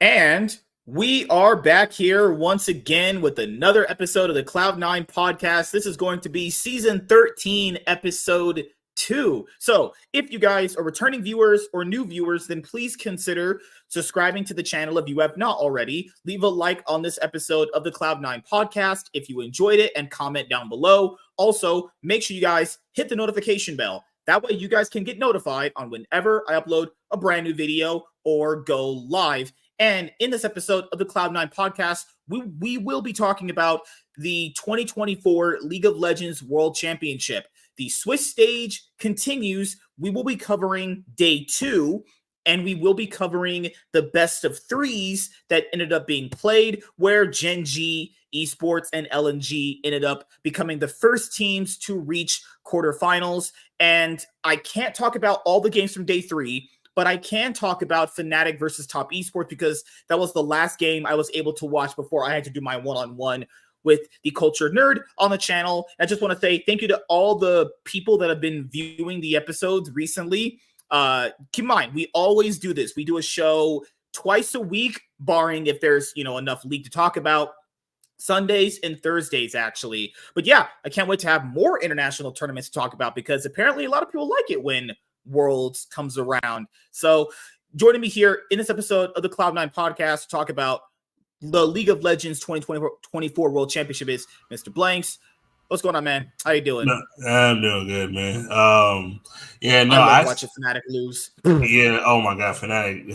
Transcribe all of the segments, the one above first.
And we are back here once again with another episode of the Cloud9 podcast. This is going to be season 13, episode 2. So if you guys are returning viewers or new viewers, then please consider subscribing to the channel if you have not already. Leave a like on this episode of the Cloud9 podcast if you enjoyed it and comment down below. Also, make sure you guys hit the notification bell. That way you guys can get notified on whenever I upload a brand new video or go live. And in this episode of the Cloud9 podcast, we will be talking about the 2024 League of Legends World Championship. The Swiss stage continues. We will be covering day 2, and we will be covering the best of 3s that ended up being played, where Gen G, Esports, and LNG ended up becoming the first teams to reach quarterfinals. And I can't talk about all the games from day 3, but I can talk about Fnatic versus Top Esports because that was the last game I was able to watch before I had to do my one-on-one with the Culture Nerd on the channel. I just want to say thank you to all the people that have been viewing the episodes recently. Keep in mind, we always do this. We do a show twice a week, barring if there's, enough league to talk about. Sundays and Thursdays, actually. But yeah, I can't wait to have more international tournaments to talk about because apparently a lot of people like it when Worlds comes around. So joining me here in this episode of the Cloud9 podcast to talk about the League of Legends 2024 World Championship is Mr. Blanks. What's going on, man? How you doing? I'm doing good, man. I love watching Fnatic lose. Yeah, oh my god, Fnatic.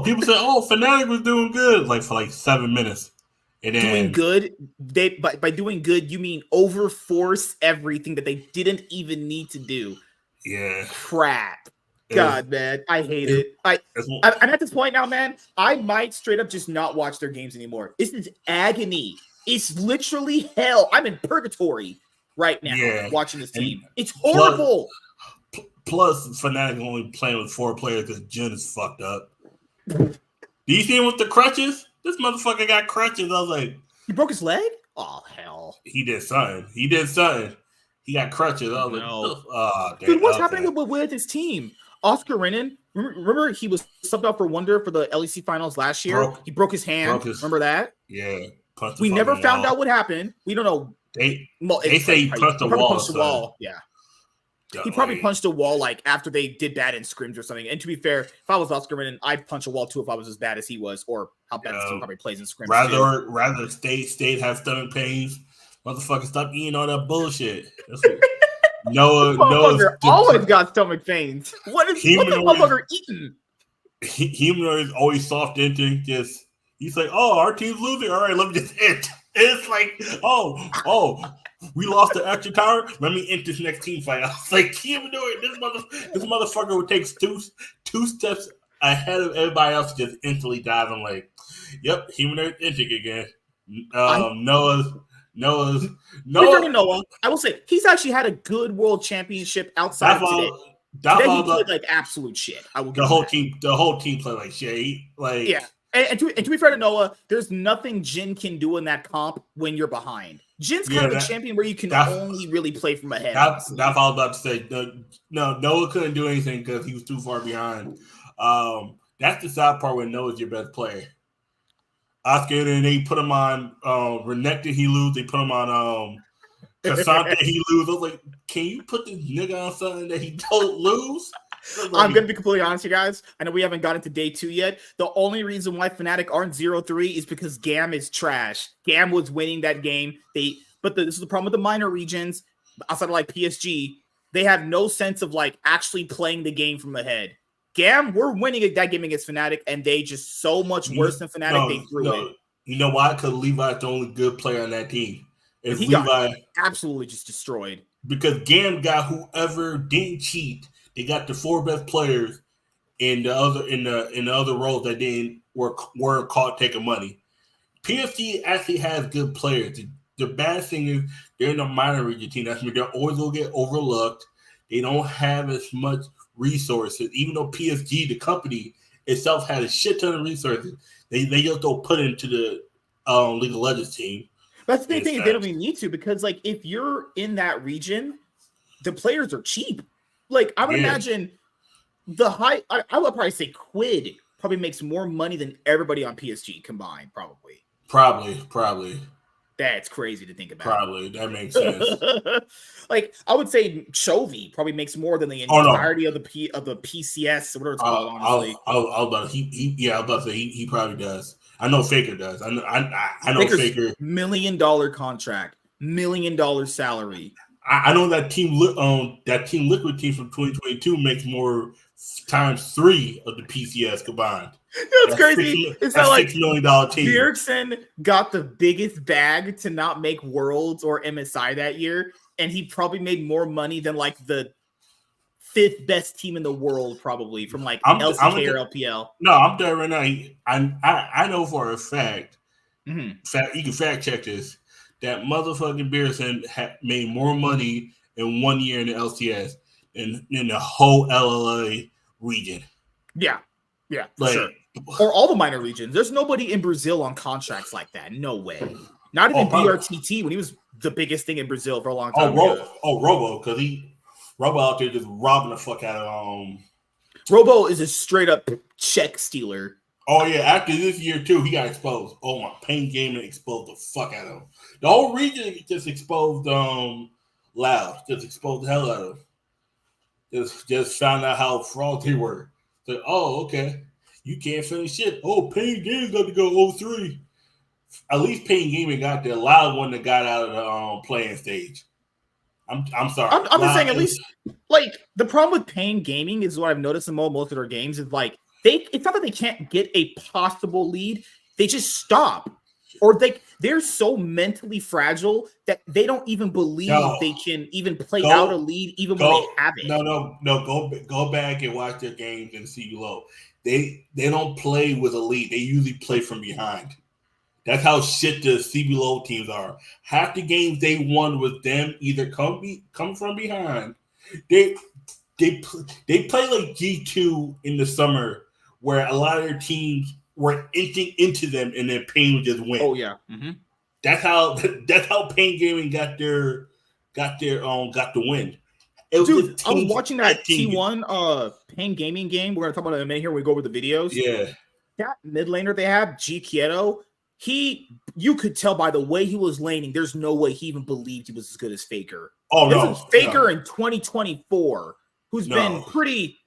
People say, Fnatic was doing good for 7 minutes. And then, doing good? By doing good, you mean overforce everything that they didn't even need to do. Yeah. Crap. God, man. I hate it. I'm at this point now, man. I might straight up just not watch their games anymore. This is agony. It's literally hell. I'm in purgatory right now watching this team. It's horrible. Plus, Fnatic only playing with 4 players because Jun is fucked up. Do you see him with the crutches? This motherfucker got crutches. I was like, he broke his leg? Oh, hell. He did something. He got crutches. I was like, dude, what's happening with his team? Oscar Renan, remember he was subbed out for Wonder for the LEC finals last year? He broke his hand. Remember that? Yeah. We never found out what happened. We don't know. They say he punched the wall. Yeah. He probably punched a wall after they did bad in scrims or something. And to be fair, if I was Oscar Renan, I'd punch a wall too if I was as bad as he was, or how bad his team probably plays in scrims. Rather state have stomach pains. Motherfucker, stop eating all that bullshit. Noah always got stomach pains. What the motherfucker eating? Humanoid is always soft ending. He's like, our team's losing. All right, let me just end. It's like, we lost the extra tower. Let me end this next team fight. I was like, Humanoid, this motherfucker would take two steps ahead of everybody else, just instantly dies. I'm like, yep, Humanoid ending again. Noah. I will say he's actually had a good world championship outside of today. Today he played like absolute shit. I will. The whole team played like shit. Yeah. And to be fair to Noah, there's nothing Jin can do in that comp when you're behind. Jin's kind of a champion where you can only really play from ahead. That's what I was about to say. No, Noah couldn't do anything because he was too far behind. That's the sad part when Noah's your best player. Oscar, and they put him on Renekton, he lose. They put him on Cassandra, he lose. I was like, can you put this nigga on something that he don't lose? I'm going to be completely honest with you guys. I know we haven't gotten to day 2 yet. The only reason why Fnatic aren't 0-3 is because GAM is trash. GAM was winning that game. This is the problem with the minor regions, outside of PSG, they have no sense of actually playing the game from ahead. GAM, we're winning that game against Fnatic, and they just so much worse than Fnatic. They threw it. You know why? Because Levi's the only good player on that team. He got absolutely just destroyed. Because GAM got whoever didn't cheat. They got the 4 best players in the other roles that weren't caught taking money. PSG actually has good players. The bad thing is they're in a minor region team. That's mean they're always gonna get overlooked. They don't have as much resources, even though PSG, the company itself, had a shit ton of resources. They just don't put into the League of Legends team. That's the thing. They don't even need to, because if you're in that region, the players are cheap. I would imagine I would probably say Quid probably makes more money than everybody on PSG combined, probably. Probably. That's crazy to think about. Probably. That makes sense. Like, I would say Chovy probably makes more than the entirety of the PCS, or whatever it's called, honestly. I was about to say he probably does. I know Faker does. I know Faker's Faker. $1 million contract, $1 million salary. I know that Team Liquid team from 2022 makes more times 3 of the PCS combined. That's crazy. It's not like $6 million team. Bjergsen got the biggest bag to not make Worlds or MSI that year, and he probably made more money than like the 5th best team in the world, probably from like LCK or LPL. No, I'm there right now. I know for a fact. You can fact check this. That motherfucking Bjergsen made more money in 1 year in the LCS than in the whole LLA region. Yeah, for sure. Or all the minor regions. There's nobody in Brazil on contracts like that. No way. Not even BRTT when he was the biggest thing in Brazil for a long time. Robo, because Robo out there just robbing the fuck out of Robo is a straight up check stealer. Oh yeah, after this year too, he got exposed. Oh my, Pain Gaming exposed the fuck out of him. The whole region just exposed Loud, just exposed the hell out of him. Just found out how fraud they were. So, oh, okay. You can't finish shit. Oh, Pain Gaming got to go 0-3. At least Pain Gaming got there. Loud one that got out of the playing stage. I'm sorry. I'm just saying, at least like the problem with Pain Gaming is what I've noticed in most of their games is like it's not that they can't get a possible lead, they just stop. Or they're so mentally fragile that they don't even believe they can even play out a lead even when they have it. No. Go back and watch their games and see low. They don't play with a lead. They usually play from behind. That's how shit the CBLOL teams are. Half the games they won with them either come from behind. They play like G2 in the summer, where a lot of their teams were inching into them, and then Pain would just win. Oh yeah, that's how Pain Gaming got the win. Dude, I was watching that T1 Pain Gaming game. We're gonna talk about it in a minute here when we go over the videos. Yeah, that mid laner they have, G Quieto. You could tell by the way he was laning, there's no way he even believed he was as good as Faker. Oh, this is Faker in 2024, who's been pretty,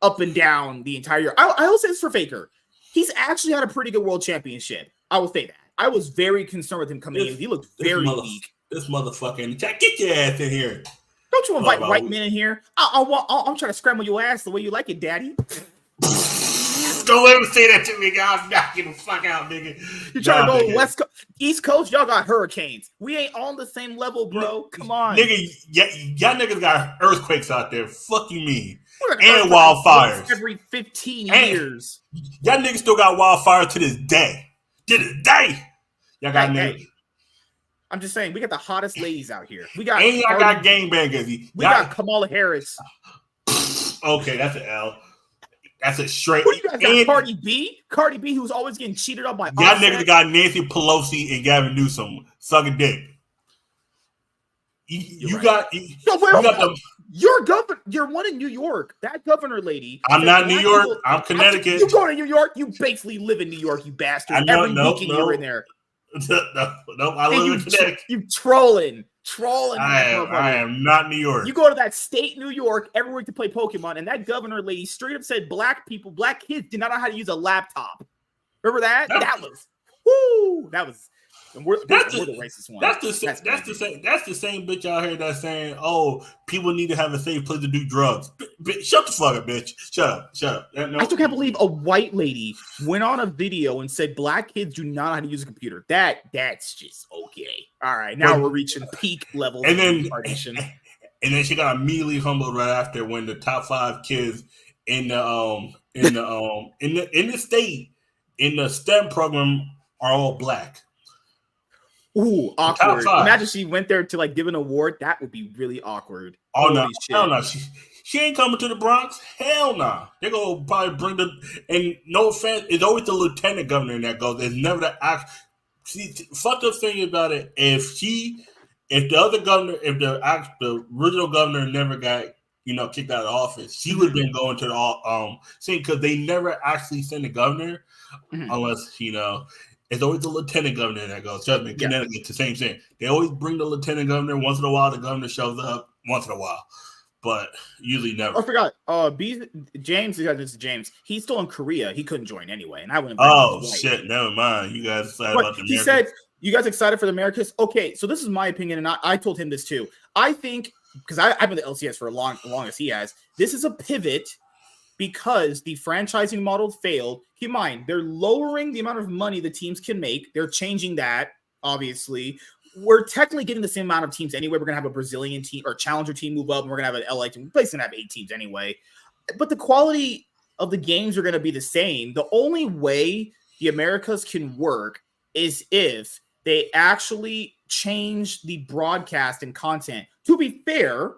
up and down the entire year. I will say this for Faker. He's actually had a pretty good world championship. I will say that. I was very concerned with him coming in. He looked very weak. This motherfucker, get your ass in here. Don't you invite white men in here? I'm trying to scramble your ass the way you like it, daddy. Don't ever say that to me, guys. Knock you the fuck out, nigga. You trying to go East Coast? Y'all got hurricanes. We ain't on the same level, bro. Come on. Nigga, y'all niggas got earthquakes out there. Fuck you mean. And wildfires. Every 15 years. Y'all niggas still got wildfires to this day. Y'all got niggas. I'm just saying, we got the hottest ladies out here. Y'all got gangbangers. We got Kamala Harris. Okay, that's an L. That's a straight. Who you guys got? Cardi B? Cardi B, who's always getting cheated on by y'all niggas got Nancy Pelosi and Gavin Newsom sucking dick. You're governor. You're one in New York. That governor lady. I'm not New York. I'm Connecticut. You going to New York? You basically live in New York, you bastard. Every weekend you're in there. No, I live in Connecticut. You trolling. I am not New York. You go to that state, New York, every week to play Pokemon, and that governor lady straight up said black kids did not know how to use a laptop. Remember that? We're the racist one. That's the same bitch out here that's saying, "Oh, people need to have a safe place to do drugs." Shut the fuck up, bitch. Shut up. No. I still can't believe a white lady went on a video and said black kids do not know how to use a computer. That's just okay. All right, now we're reaching peak levels of retardation. And then she got immediately humbled right after when the top 5 kids in the state in the STEM program are all black. Ooh, awkward. Imagine she went there to give an award. That would be really awkward. Oh, no. Hell no. She ain't coming to the Bronx. Hell no. They're going to probably bring and no offense, it's always the lieutenant governor that goes. It's never the act. See, fuck the thing about it. If the other governor, if the original governor never got, kicked out of office, she would have been going to the same, because they never actually send a governor unless it's always the lieutenant governor that goes. Trust me, Connecticut, it's the same thing. They always bring the lieutenant governor. Once in a while, the governor shows up. Once in a while, but usually never. I forgot. James. This is James. He's still in Korea. He couldn't join anyway, and I wouldn't. Oh shit! Never mind. You guys excited about the Americas? He said, "You guys excited for the Americas?" Okay, so this is my opinion, and I told him this too. I think because I've been the LCS for as long as he has. This is a pivot. Because the franchising model failed. Keep in mind, they're lowering the amount of money the teams can make. They're changing that, obviously. We're technically getting the same amount of teams anyway. We're going to have a Brazilian team or challenger team move up, and we're going to have an LA team. We're going to have 8 teams anyway. But the quality of the games are going to be the same. The only way the Americas can work is if they actually change the broadcast and content. To be fair,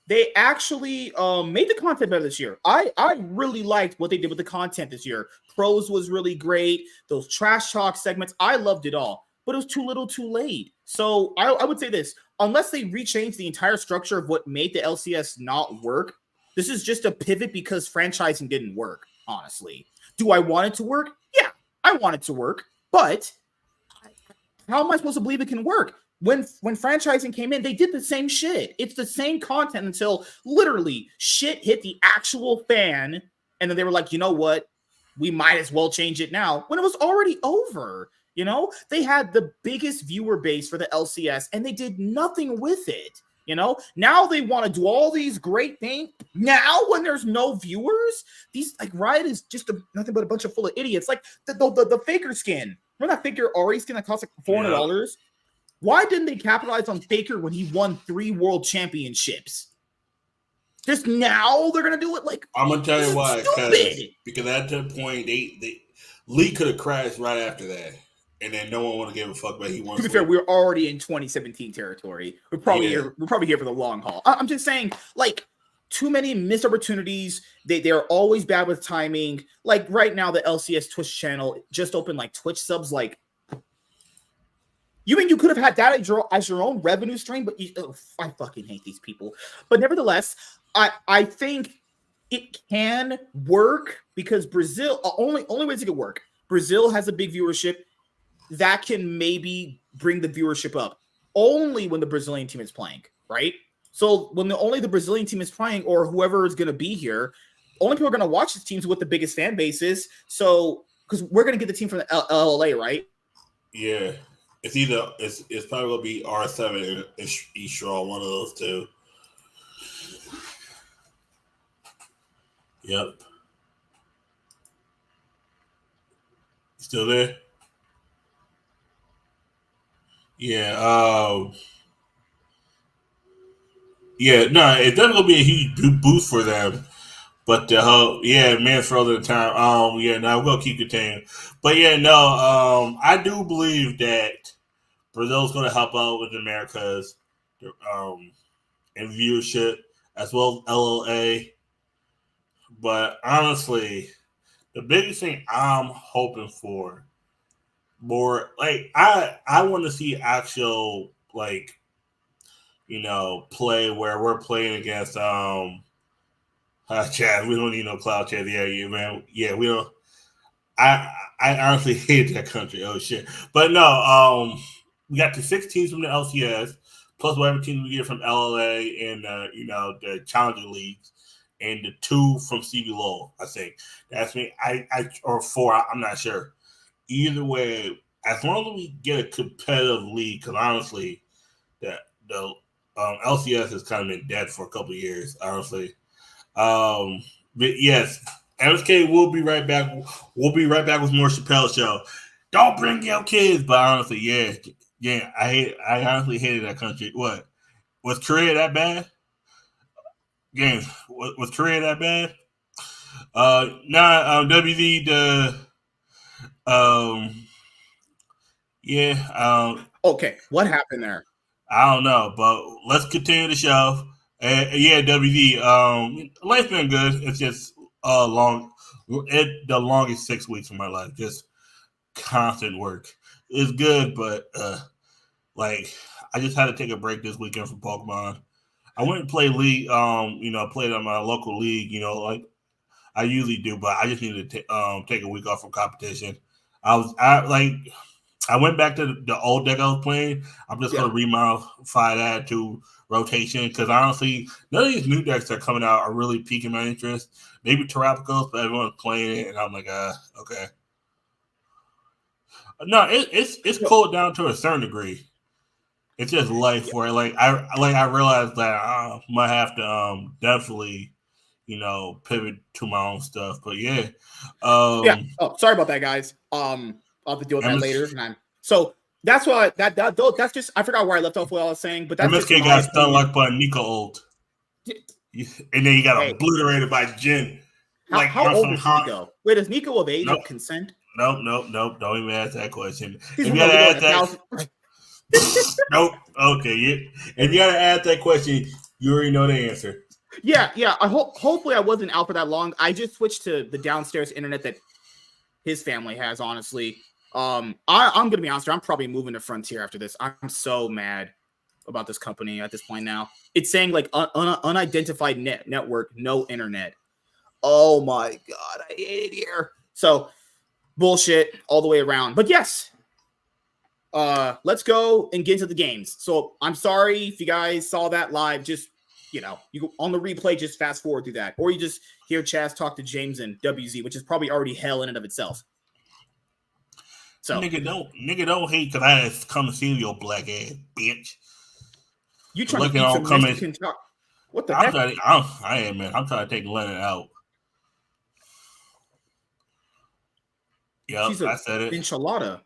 they actually made the content better this year. I really liked what they did with the content this year. Pros was really great. Those trash talk segments, I loved it all. But it was too little too late. So I would say this. Unless they rechange the entire structure of what made the LCS not work, this is just a pivot because franchising didn't work, honestly. Do I want it to work? Yeah, I want it to work. But how am I supposed to believe it can work? When franchising came in, they did the same shit. It's the same content until literally shit hit the actual fan. And then they were like, you know what? We might as well change it now when it was already over. They had the biggest viewer base for the LCS and they did nothing with it. Now they want to do all these great things. Now when there's no viewers, these Riot is just nothing but a bunch of full of idiots. Like the Faker skin. Remember that Faker Ori skin that cost like $400? Yeah. Why didn't they capitalize on Faker when he won 3 world championships? Just now they're gonna do it. Like, I'm gonna tell you why. Because at that point, they League could have crashed right after that, and then no one would have given a fuck about he won. To be fair, we're already in 2017 territory. We're probably here. We're probably here for the long haul. I'm just saying, like, too many missed opportunities. They're always bad with timing. Like right now, the LCS Twitch channel just opened like Twitch subs like. You mean you could have had that as your own revenue stream, but I fucking hate these people. But nevertheless, I think it can work because Brazil only ways it could work. Brazil has a big viewership that can maybe bring the viewership up only when the Brazilian team is playing, right? So when only the Brazilian team is playing or whoever is going to be here, only people are going to watch the teams with the biggest fan bases. So because we're going to get the team from the LLA, right? Yeah. It's probably gonna be R7 and Estraw, one of those two. Yep. Still there? Yeah. Yeah. No, it's definitely gonna be a huge boost for them. But man, further time. We're gonna keep continuing. But I do believe that Brazil's going to help out with the Americas and viewership as well as LLA. But honestly, the biggest thing I'm hoping for more I want to see actual play where we're playing against Chad. We don't need no Cloud Chad. Yeah, man. Yeah, we don't. I honestly hate that country. Oh shit. But no, we got the 6 teams from the LCS, plus whatever teams we get from LLA and the Challenger leagues, and the 2 from CBLOL. I think that's me. Or 4. I'm not sure. Either way, as long as we get a competitive league, because honestly, the LCS has kind of been dead for a couple of years. Honestly, but yes, MSK will be right back. We'll be right back with more Chappelle Show. Don't bring your kids, but honestly, yeah, I honestly hated that country. What? Was Korea that bad? Games. Was Korea that bad? WZ okay, what happened there? I don't know, but let's continue the show. WZ. Life's been good. It's just the longest 6 weeks of my life. Just constant work. It's good, but I just had to take a break this weekend from Pokemon. I went and played league. Played on my local league. Like I usually do, but I just needed to take a week off from competition. I went back to the old deck I was playing. I'm just going to remodify that to rotation because honestly, none of these new decks that are coming out are really piquing my interest. Maybe Terrapicos, but everyone's playing it, and I'm like, okay. No, it's cooled down to a certain degree. It's just life where I realized that I might have to definitely pivot to my own stuff. But yeah. Oh, sorry about that, guys. I'll have to deal with that later. So that's why that's just I forgot where I left off what I was saying, but that's MSK just got stunned like by Nico ult. And then he got obliterated by Jin. How old is Nico? Wait, is Nico of age of consent? Nope. Don't even ask that question. He's if you gotta ask that. Nope. Okay. If you gotta ask that question, you already know the answer. Yeah. Hopefully, I wasn't out for that long. I just switched to the downstairs internet that his family has. Honestly, I'm gonna be honest. I'm probably moving to Frontier after this. I'm so mad about this company at this point now. It's saying like unidentified network, no internet. Oh my god, I hate it here. So bullshit all the way around. But yes, let's go and get into the games. So I'm sorry if you guys saw that live. Just you go on the replay, just fast forward through that, or you just hear Chaz talk to James and WZ, which is probably already hell in and of itself. So nigga don't hate because I had to come see your black ass bitch. You trying to eat some Mexican talk? What the heck? I am, man. I'm trying to take Lennon out. Yep, I said it. Enchilada.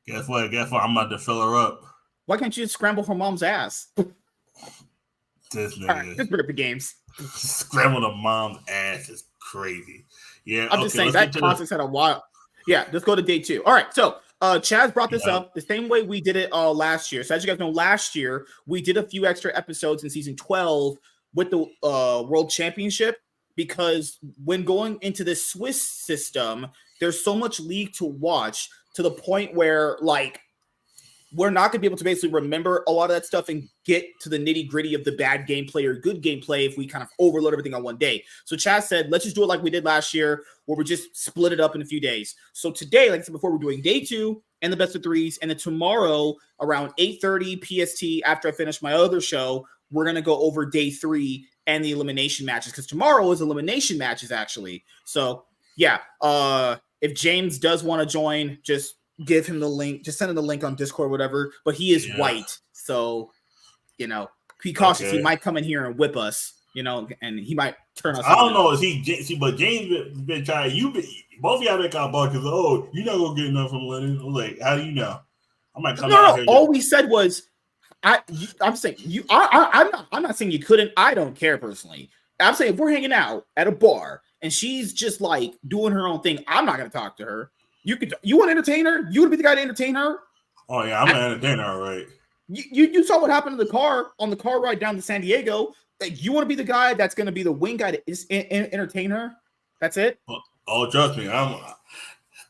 Guess what? I'm about to fill her up. Why can't you just scramble her mom's ass? This nigga. All right, let's bring up the games. Scramble the mom's ass is crazy. Yeah, I'm just saying that concept had a while. Yeah, let's go to day 2. All right, so Chaz brought this up the same way we did it last year. So as you guys know, last year we did a few extra episodes in season 12 with the World Championship because when going into the Swiss system, there's so much league to watch to the point where like we're not going to be able to basically remember a lot of that stuff and get to the nitty gritty of the bad gameplay or good gameplay if we kind of overload everything on one day. So Chaz said, let's just do it like we did last year where we just split it up in a few days. So today, like I said before, we're doing day 2 and the best of 3s. And then tomorrow around 8:30 PST, after I finish my other show, we're going to go over day 3 and the elimination matches because tomorrow is elimination matches actually. So yeah, if James does want to join, just give him the link. Just send him the link on Discord or whatever. But he is white, so be cautious. Okay. He might come in here and whip us, and he might turn us. I don't know. But James been trying. Both of y'all been kind of bugged because you're not gonna get enough from Lennon. I was like, how do you know? I might come out here. All we said was, I'm saying you. I'm not saying you couldn't. I don't care personally. I'm saying if we're hanging out at a bar and she's just like doing her own thing, I'm not gonna talk to her. You want to entertain her? You want to be the guy to entertain her? Oh yeah, I'm an entertainer, all right. You saw what happened on the car ride down to San Diego. Like, you want to be the guy that's going to be the wing guy to entertain her? That's it. Oh, trust me, I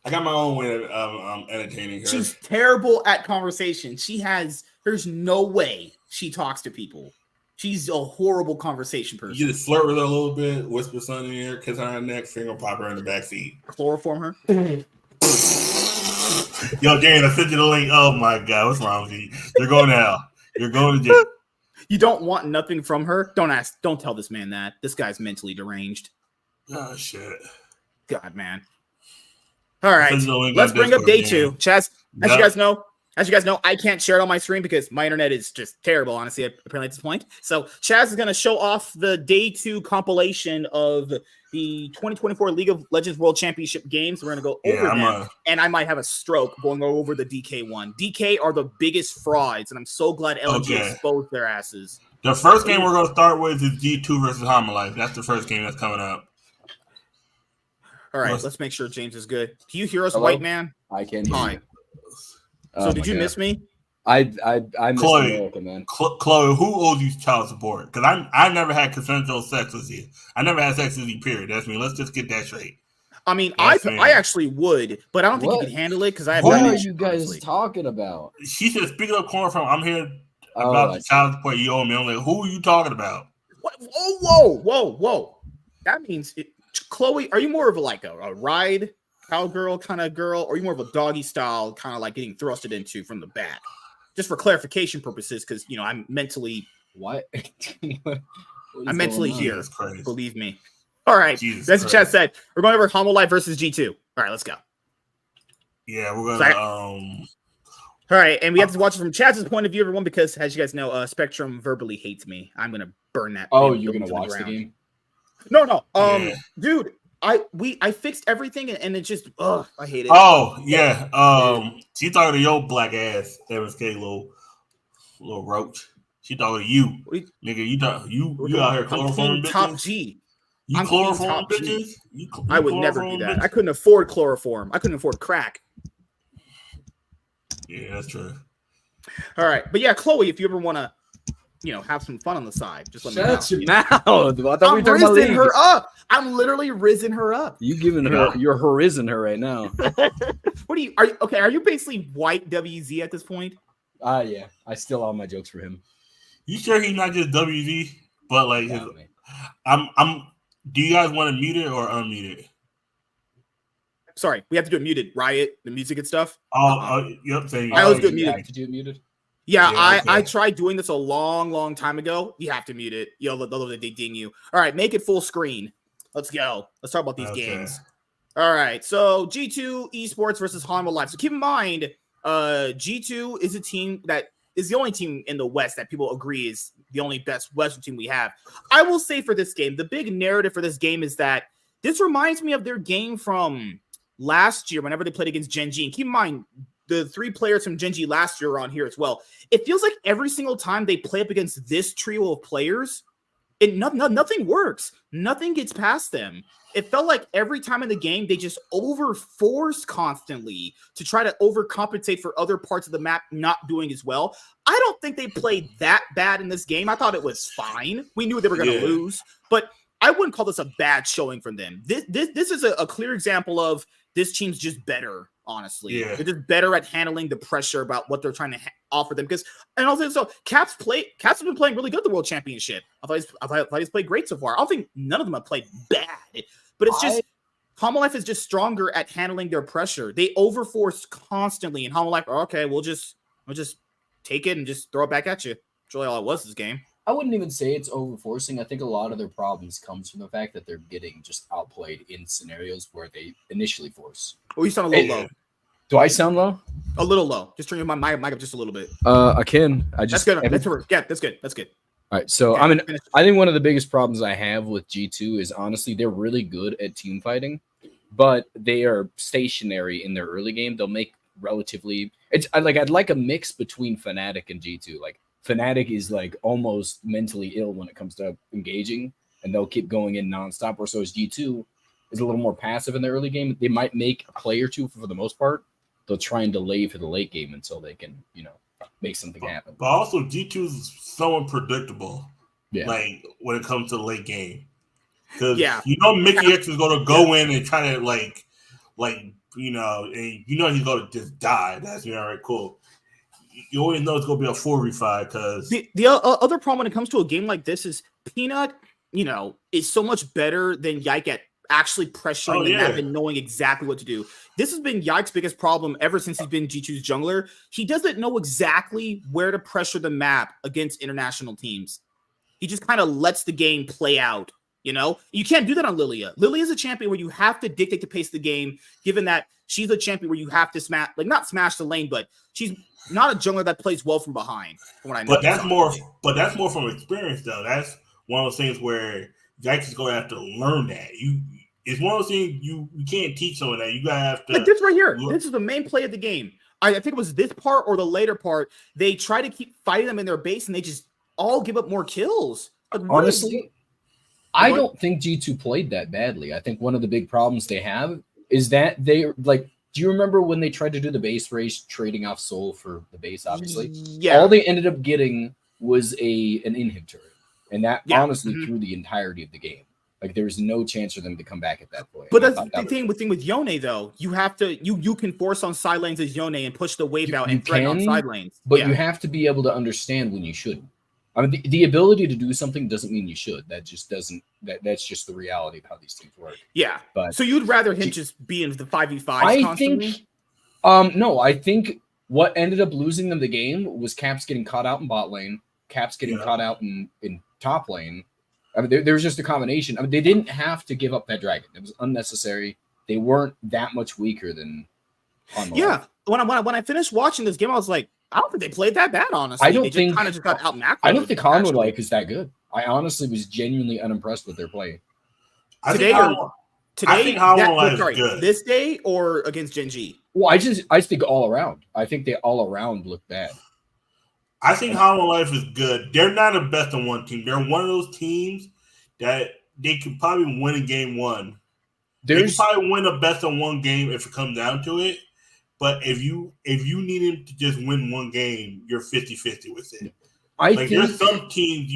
got my own way of entertaining her. She's terrible at conversation. There's no way she talks to people. She's a horrible conversation person. You just flirt with her a little bit, whisper something in her, kiss her on the neck, finger pop her in the back seat. Chloroform her. Yo, James, I sent you the link. Oh my god, what's wrong with you? You're going to hell. You're going to jail. You don't want nothing from her? Don't tell this man that. This guy's mentally deranged. Oh shit. God, man. All right. Let's bring up day 2. Chaz, as you guys know, I can't share it on my screen because my internet is just terrible, honestly, apparently at this point. So Chaz is going to show off the day 2 compilation of the 2024 League of Legends World Championship games. We're going to go over them, and I might have a stroke going over the DK one. DK are the biggest frauds, and I'm so glad LG exposed their asses. The first game we're going to start with is G2 versus Homolife. That's the first game that's coming up. All right, let's make sure James is good. Can you hear us, white man? I can hear you. So did you miss me? I missed America, man. Chloe, who owes you child support? Because I never had consensual sex with you. I never had sex with you, period. That's me. Let's just get that straight. I mean, I actually would, but I don't think you can handle it because I have. What are you guys talking about? She said, "Speak up, corn from I'm here about the child support you owe me. I'm like, who are you talking about? What? Whoa. That means, Chloe, are you more of a ride cowgirl kind of girl, or are you more of a doggy style, kind of like getting thrusted into from the back? Just for clarification purposes, because, I'm mentally... What? I'm mentally here. Believe me. All right. Jesus That's what Chad said. We're going over Homolife versus G2. All right, let's go. Yeah, we're gonna All right, and we have to watch it from Chad's point of view, everyone, because as you guys know, Spectrum verbally hates me. I'm gonna burn that. Oh, you're gonna watch the game? No. Dude, I fixed everything and it just I hate it. Oh yeah. She talking to your black ass, MSK little roach. She talking to you, nigga. You out here chloroforming bitches. Top G. You chloroform bitches? I would never do that. I couldn't afford chloroform. I couldn't afford crack. Yeah, that's true. All right. But yeah, Chloe, if you ever want to, have some fun on the side, just let me know. Shut your mouth. I thought we were talking about rizzing her up. I'm literally rizzing her up. You giving her, you're horizzing her right now. Are you basically white WZ at this point? Yeah. I steal all my jokes for him. You sure he's not just WZ? But like, do you guys want to mute it or unmute it? Sorry, we have to do it muted. Riot, the music and stuff. Yep. I always do it muted. To do it muted. Yeah, I tried doing this a long time ago. You have to mute it. They ding you. All right, make it full screen. Let's go. Let's talk about these games. All right, so G2 Esports versus Homolife. So keep in mind, G2 is a team that is the only team in the West that people agree is the only best Western team we have. I will say for this game, the big narrative for this game is that this reminds me of their game from last year whenever they played against Gen G. And keep in mind, the 3 players from Gen G last year are on here as well. It feels like every single time they play up against this trio of players, nothing works. Nothing gets past them. It felt like every time in the game, they just overforce constantly to try to overcompensate for other parts of the map not doing as well. I don't think they played that bad in this game. I thought it was fine. We knew they were going to lose, but I wouldn't call this a bad showing from them. This is a clear example of this team's just better, honestly. Yeah. They're just better at handling the pressure about what they're trying to offer them. And also, so Caps has been playing really good at the World Championship. I thought he's played great so far. I don't think none of them have played bad. But it's just Homolife is just stronger at handling their pressure. They overforce constantly, and Homolife, okay, we'll just take it and just throw it back at you. That's really all it was this game. I wouldn't even say it's overforcing. I think a lot of their problems comes from the fact that they're getting just outplayed in scenarios where they initially force. Oh, you sound a little low. Do I sound low? A little low. Just turn your mic up just a little bit. I can. That's good. That's good. All right, so I think one of the biggest problems I have with G2 is honestly they're really good at team fighting, but they are stationary in their early game. They'll make I'd like a mix between Fnatic and G2. Like Fnatic is like almost mentally ill when it comes to engaging, and they'll keep going in nonstop. Or so is G2 is a little more passive in the early game. They might make a play or two for the most part. They'll try and delay for the late game until they can, make something happen. But also G2 is so unpredictable. Yeah. Like when it comes to the late game. Because Mickey X is gonna go in and try to and he's gonna just die. That's all right, cool. You always know it's gonna be a 4v5 because the other problem when it comes to a game like this is Peanut, is so much better than Yike at actually pressuring the map and knowing exactly what to do. This has been Yike's biggest problem ever since he's been G2's jungler. He doesn't know exactly where to pressure the map against international teams. He just kind of lets the game play out, You can't do that on Lilia. Lilia is a champion where you have to dictate the pace of the game, given that she's a champion where you have to not smash the lane, but she's not a jungler that plays well from behind, from what I know. But that's more from experience, though. That's one of those things where Yike is going to have to learn that. It's one of those things you can't teach someone that. You gotta have to. Like this right here. This is the main play of the game. I think it was this part or the later part. They try to keep fighting them in their base, and they just all give up more kills. Honestly, I don't think G2 played that badly. I think one of the big problems they have is that they do you remember when they tried to do the base race, trading off Soul for the base? Obviously, yeah. All they ended up getting was an inhibitor, and that honestly threw the entirety of the game. Like there's no chance for them to come back at that point. But that's the thing with Yone though. You have to you can force on side lanes as Yone and push the wave out and threaten on side lanes. But you have to be able to understand when you shouldn't. I mean, the ability to do something doesn't mean you should. That just doesn't. That's just the reality of how these teams work. Yeah. But so you'd rather him just be in the 5v5 constantly? Think. No, I think what ended up losing them the game was Caps getting caught out in bot lane, Caps getting caught out in top lane. I mean, there was just a combination. I mean, they didn't have to give up that dragon. It was unnecessary. They weren't that much weaker than. Yeah. When I finished watching this game, I was like, I don't think they played that bad, honestly. I don't think kind of just got out macroed. I don't think Conwood is that good. I honestly was genuinely unimpressed with their play. Today, this day or against Gen G? Well, I just think all around. I think they all around look bad. I think Hollow Life is good. They're not a best of one team. They're one of those teams that they could probably win a game one. They could probably win a best of one game if it comes down to it. But if you need him to just win one game, you're 50-50 with it. There's some teams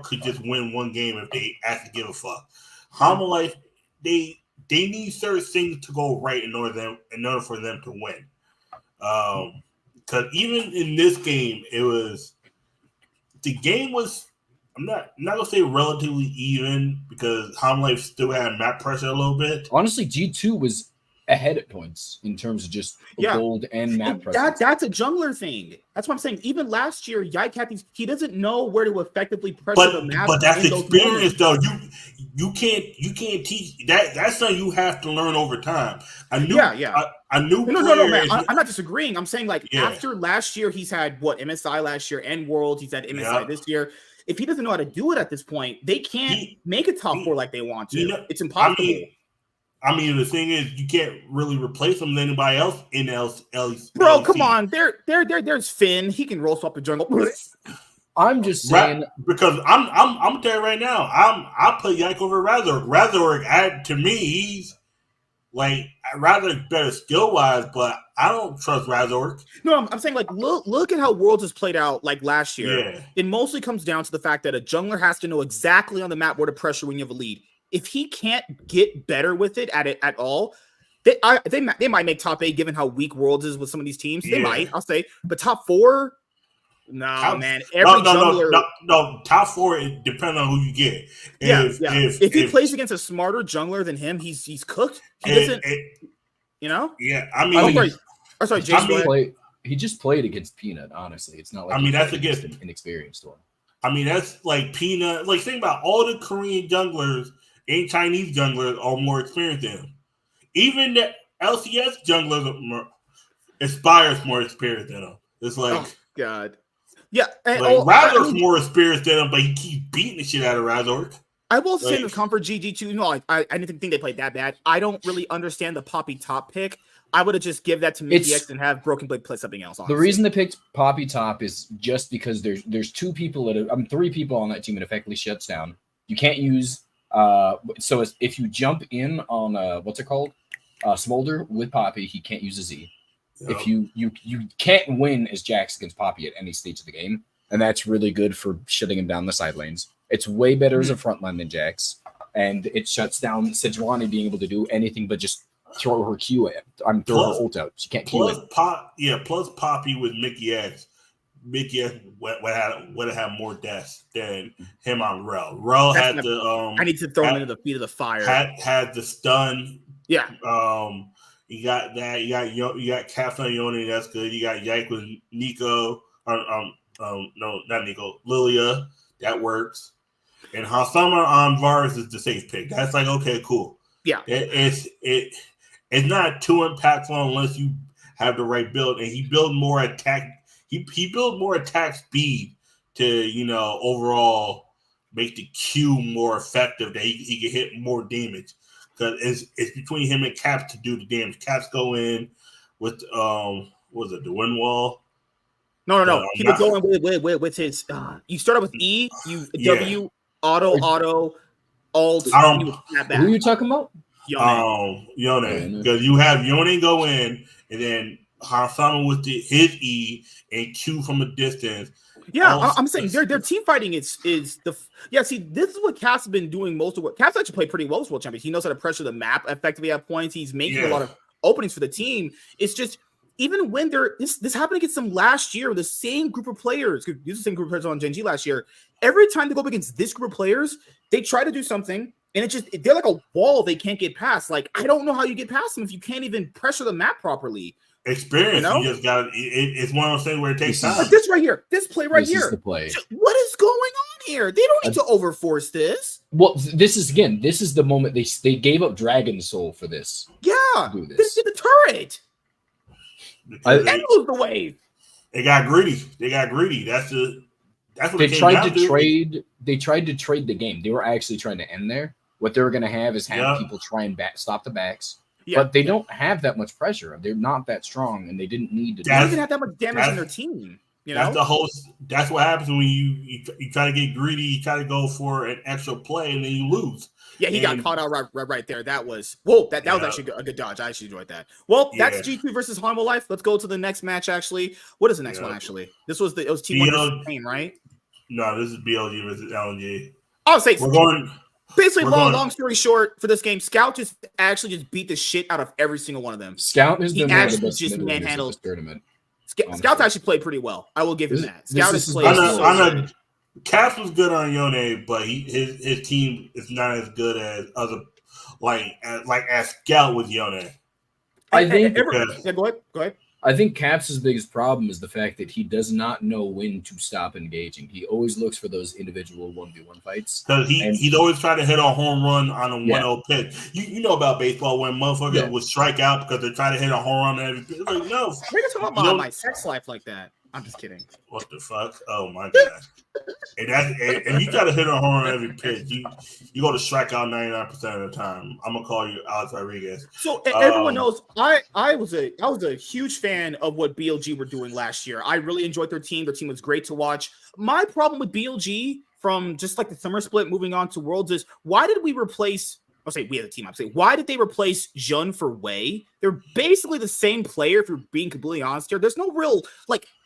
could just win one game if they actually give a fuck. Hollow Life, they need certain things to go right in order for them to win. Because even in this game, the game was, I'm not gonna say relatively even because Hollow Life still had map pressure a little bit. Honestly, G2 was ahead at points in terms of just gold and map pressure. That's a jungler thing. That's what I'm saying. Even last year, Yike had he doesn't know where to effectively pressure the map. But that's experience, though. You can't teach that. That's something you have to learn over time. I knew. No, man. I'm not disagreeing. I'm saying after last year, he's had MSI last year and Worlds. He's had MSI this year. If he doesn't know how to do it at this point, they can't make a top four like they want to. It's impossible. I mean, the thing is, you can't really replace him with anybody else in LEC. Bro, come on. There's Finn. He can roll swap the jungle. I'm just saying because I'm telling you right now, I put Yike over Razork. Razork, to me, he's Razork better skill wise, but I don't trust Razork. No, I'm saying look at how Worlds has played out last year. Yeah. It mostly comes down to the fact that a jungler has to know exactly on the map where to pressure when you have a lead. If he can't get better with it at all, they might make top 8 given how weak Worlds is with some of these teams. They might, I'll say. But top 4, man. No, top 4 it depends on who you get. If he plays against a smarter jungler than him, he's cooked. He doesn't, Yeah, I mean, sorry, Jason. He just played against Peanut. Honestly, it's not like that's against an inexperienced one. I mean, that's like Peanut. Think about all the Korean junglers and Chinese junglers are more experienced than him. Even the LCS junglers Aspire's more experienced than him. It's like, oh God, yeah. Razork's more experienced than him, but he keeps beating the shit out of Razork. I will say the comfort GG2. No, I didn't think they played that bad. I don't really understand the Poppy top pick. I would have just give that to Mickey X and have Broken Blade play something else. Honestly. The reason they picked Poppy top is just because there's 2 people three people on that team that effectively shuts down. You can't use. So if you jump in on what's it called, Smolder with Poppy, he can't use a Z. Yep. If you can't win as Jax against Poppy at any stage of the game, and that's really good for shutting him down the side lanes. It's way better as a front line than Jax, and it shuts down Sejuani being able to do anything but just throw her Q at. Throw her ult out. She can't Q it. Plus Poppy with Mickey X. Mickey X would have had more deaths than him on Rel. Rel had the I need to throw him into the feet of the fire. Had the stun. Yeah. You got that. You got Captain on Yone. That's good. You got Yike with Nico. No, not Nico. Lilia. That works. And Hasama on Varus is the safe pick. That's okay, cool. Yeah. It's not too impactful unless you have the right build, and he built more attack. He built more attack speed to overall make the Q more effective. That he can hit more damage because it's between him and Caps to do the damage. Caps go in with the wind wall. No. He would go in with his. You start out with E, W, auto, alt. Who are you talking about? Yone. Because you have Yone go in, and then Hasama with his E and Q from a distance, Yeah, I'm saying their team fighting is the See, this is what Cass has been doing most of what Cass actually played pretty well as world champion. He knows how to pressure the map effectively at points. He's making a lot of openings for the team. It's just even when this happened against them last year, the same group of players, the same group of players on Gen G last year. Every time they go up against this group of players, they try to do something, and they're like a wall they can't get past. Like, I don't know how you get past them if you can't even pressure the map properly. Experience, you just got it's one of those things where it takes time. Like this right here, this play right here. Is the play. What is going on here? They don't need to overforce this. Well, this is the moment they gave up Dragon Soul for this. Yeah, this did the turret. And lose the wave. They got greedy. That's what they tried to trade. They tried to trade the game. They were actually trying to end there. What they were going to have is have people try and stop the backs. Yeah, but they don't have that much pressure. They're not that strong, and they didn't need to. They don't even have that much damage in their team. That's what happens when you try to get greedy. You try to go for an extra play, and then you lose. Yeah, he got caught out right there. That was was actually a good dodge. I actually enjoyed that. Well, that's G2 versus Harmful Life. Let's go to the next match. Actually, what is the next one? Actually, it was T1 versus Pain, right? No, this is BLG versus LNG. I'll say we're going. Basically, long story short, for this game, Scout just beat the shit out of every single one of them. Scout has been one of the best manhandled this tournament. Scout's actually played pretty well. I will give him that. Scout has played. Caps was good on Yone, but his team is not as good as other as Scout with Yone. I think. Go ahead. I think Caps' biggest problem is the fact that he does not know when to stop engaging. He always looks for those individual 1v1 fights. Because he's always trying to hit a home run on a 1-0 pitch. You know about baseball when motherfuckers would strike out because they're trying to hit a home run on every pitch. Like, no. We're going to talk about my sex life like that. I'm just kidding. What the fuck? Oh, my God. and you got to hit a home run every pitch. You go to strike out 99% of the time. I'm going to call you Alex Rodriguez. So everyone knows I was a huge fan of what BLG were doing last year. I really enjoyed their team. Their team was great to watch. My problem with BLG from just like the summer split moving on to Worlds is why did we replace we had a team. I'm saying, why did they replace Jun for Wei? They're basically the same player. If you're being completely honest here, there's no real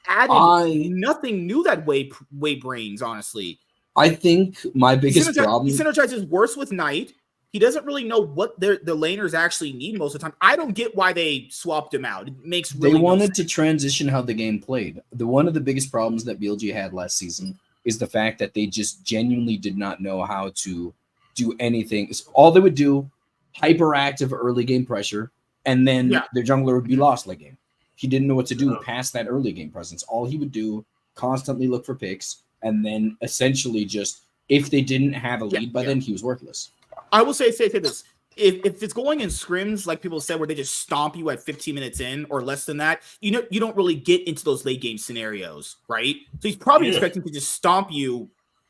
nothing new that Wei brings. Honestly, I think my biggest problem. He synergizes worse with Knight. He doesn't really know what the laners actually need most of the time. I don't get why they swapped him out. It makes really they wanted to transition how the game played. One of the biggest problems that BLG had last season is the fact that they just genuinely did not know how to do anything. All they would do, hyperactive early game pressure, and then their jungler would be lost late game. He didn't know what to do past that early game presence. All he would do, constantly look for picks, and then essentially just, if they didn't have a lead by then, he was worthless. I will say this. If it's going in scrims, like people said, where they just stomp you at 15 minutes in or less than that, you don't really get into those late game scenarios, right? So he's probably expecting to just stomp you